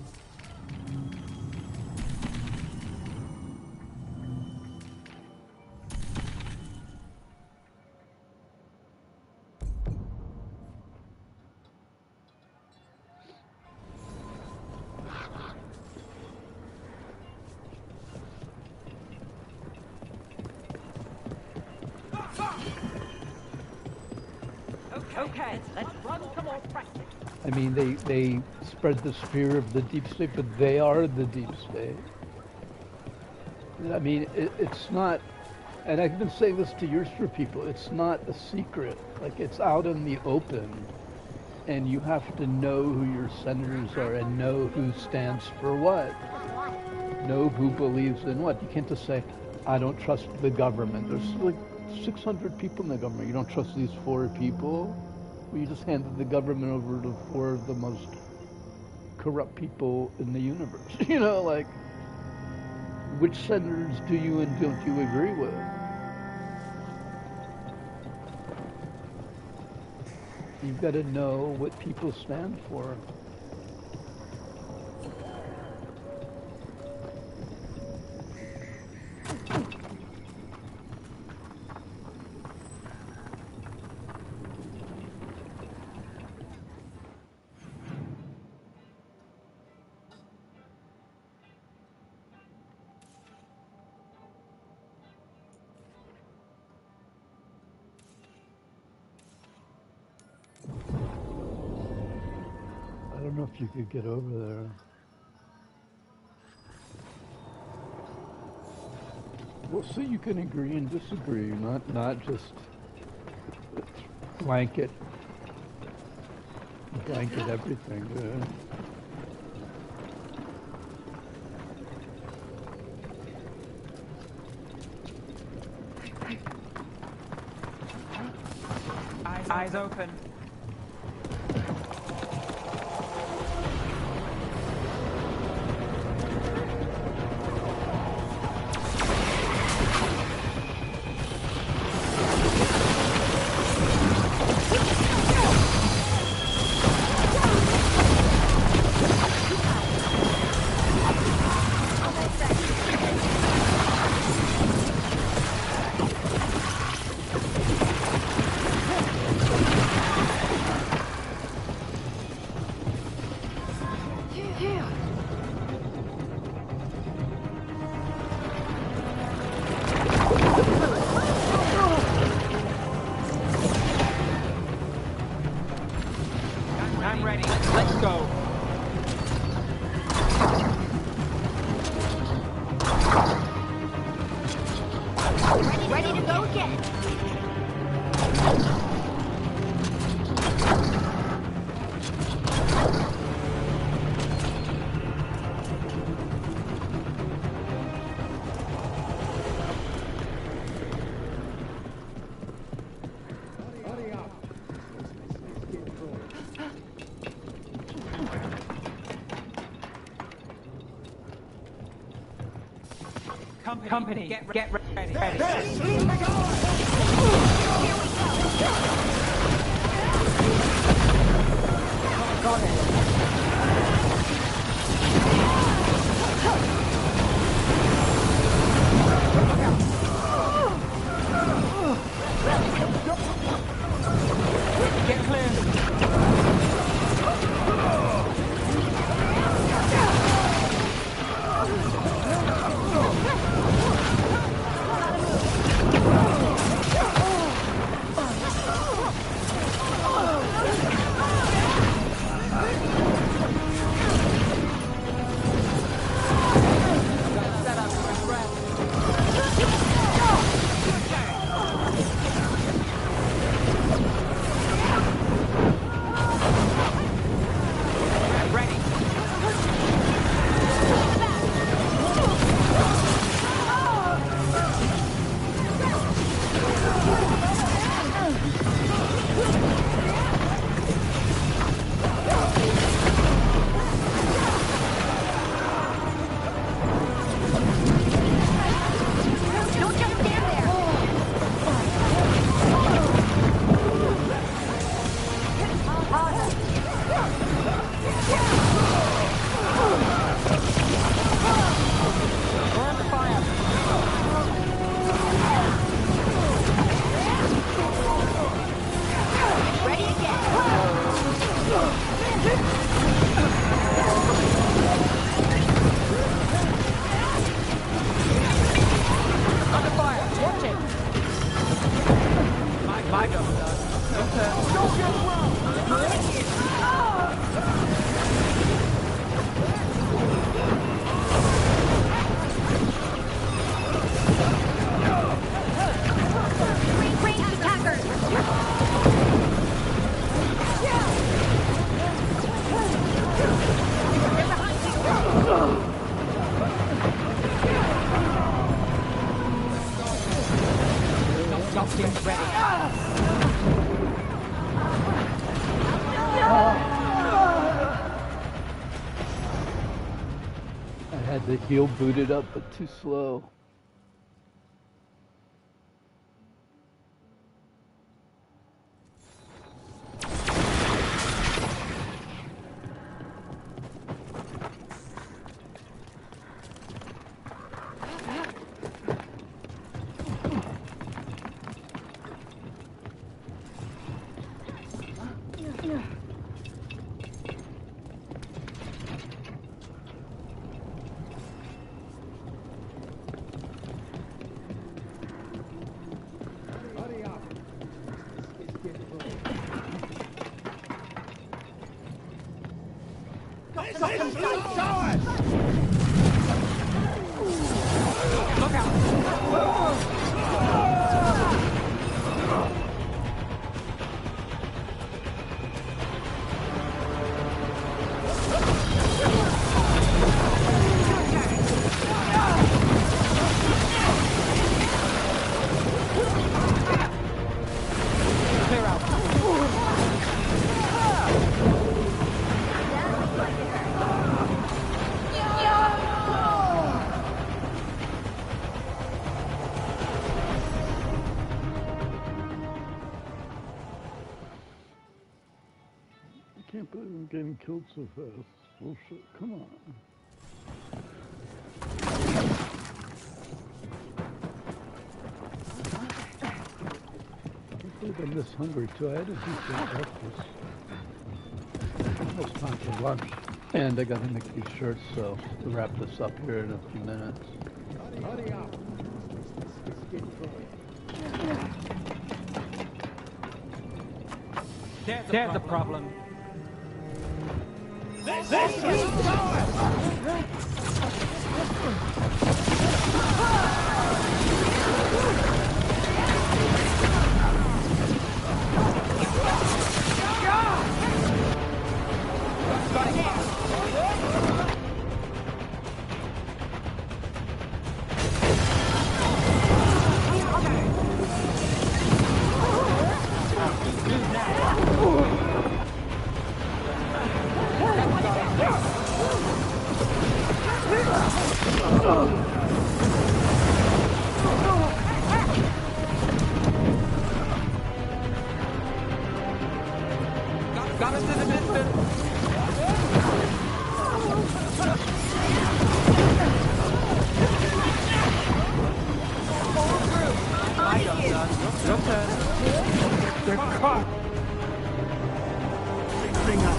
Okay, let's run some more practice. I mean, they spread this fear of the deep state, but they are the deep state. I mean, it's not, and I've been saying this to years for people, it's not a secret. Like, it's out in the open, and you have to know who your senators are and know who stands for what. Know who believes in what. You can't just say, I don't trust the government. There's like 600 people in the government. You don't trust these 4 people? Well, you just handed the government over to 4 of the most corrupt people in the universe. You know, like, which senators do you and don't you agree with? You've got to know what people stand for. I don't know if you could get over there. Well, so you can agree and disagree, not just blanket everything. Eyes open. I'm ready. Let's go. Ready to go again. Company, get ready. Got it. Get clear. The heel booted up, but too slow. I can't believe I'm getting killed so fast. Bullshit, come on. I think I'm this hungry too. I had to do some breakfast. Almost time for lunch. And I gotta make these shirts, so to wrap this up here in a few minutes. Hurry up. There's the problem. This is Got it to the distance. Your turn. They're caught. Bring up.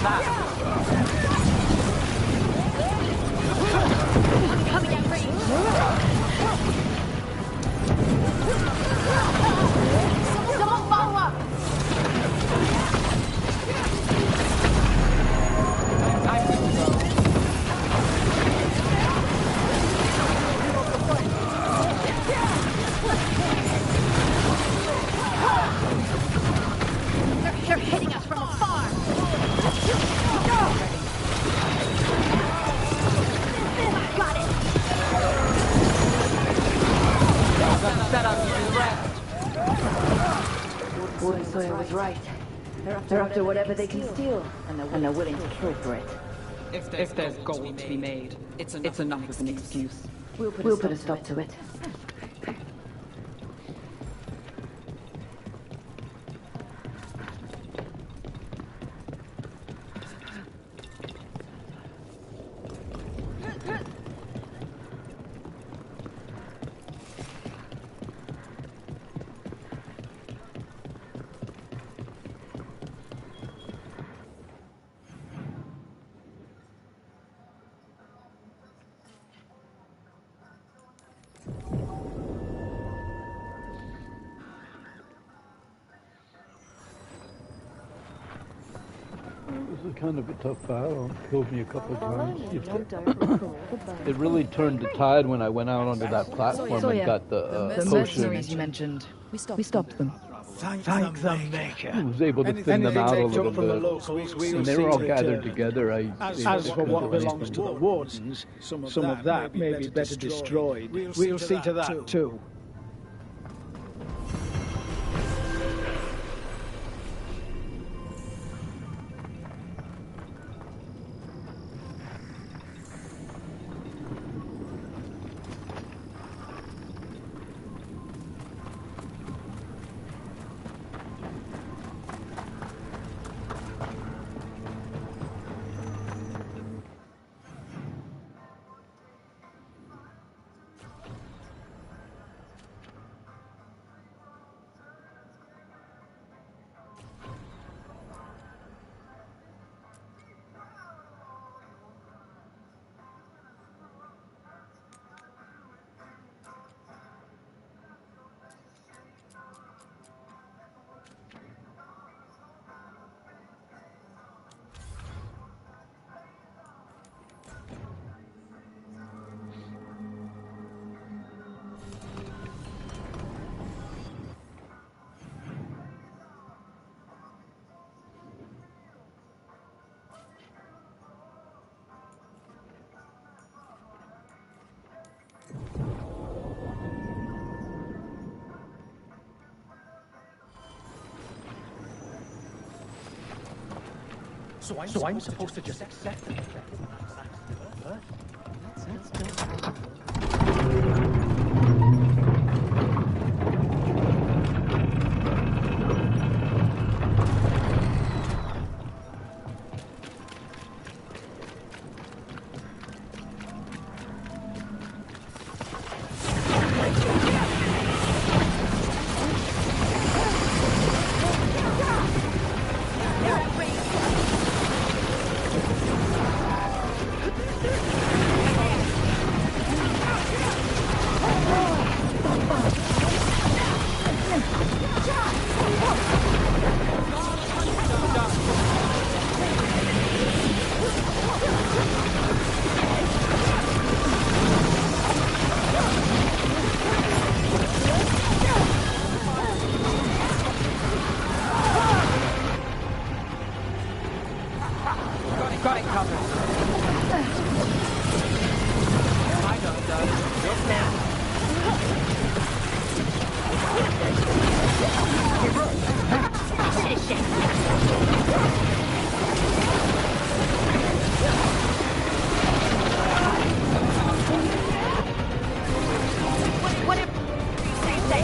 that. Coming at range. Someone follow up. They're hitting us from afar. Got it. Set up to the rest. Boy, Sawyer was right. They're after whatever they can steal, and they're willing to kill for it. If there's gold to be made, it's enough of an excuse. We'll put a stop to it. This is kind of a tough battle. Killed me a couple of times. It really turned the tide when I went out onto that platform and got the mercenaries potion. you mentioned. We stopped them. Thank the Maker. I was able to thin them out a little bit. When they were all gathered together, As for what belongs to the wardens, some of that may be better destroyed. We'll see to that too. So I'm supposed to just accept it? Got it covered. I know it does. Just now. Whatever you say.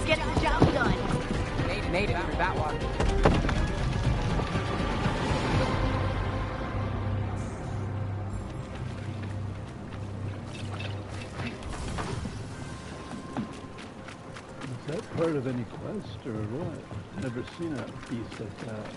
get the job done. Made it through that one. Is that part of any quest or what? Never seen a beast like that.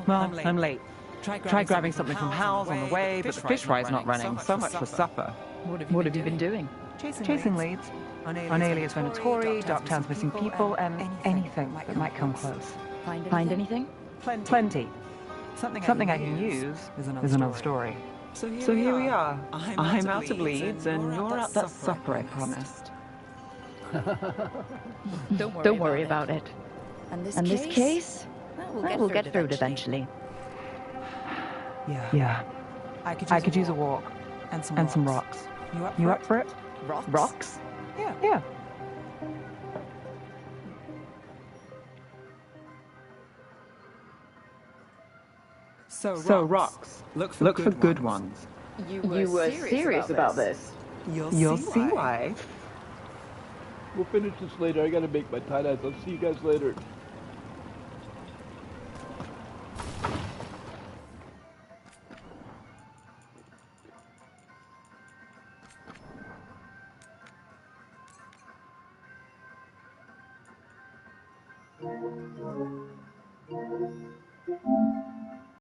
Well, I'm late. Tried grabbing something from Hal's on the way, but the fish fry's not running. So much for supper. What have you been doing? Chasing leads. On Alias Venatori, Darktown's missing people, and anything that might come close. Find anything? Plenty. Something I can use is another story. So here we are. I'm out of leads, and you're at that supper I promised. Don't worry about it. And this case? We'll get through it eventually. Yeah. I could use a walk. And some rocks. You up for it? Rocks? Yeah. So rocks. Look for good ones. You were serious about this? You'll see why. We'll finish this later. I gotta make my tie-dyes. I'll see you guys later.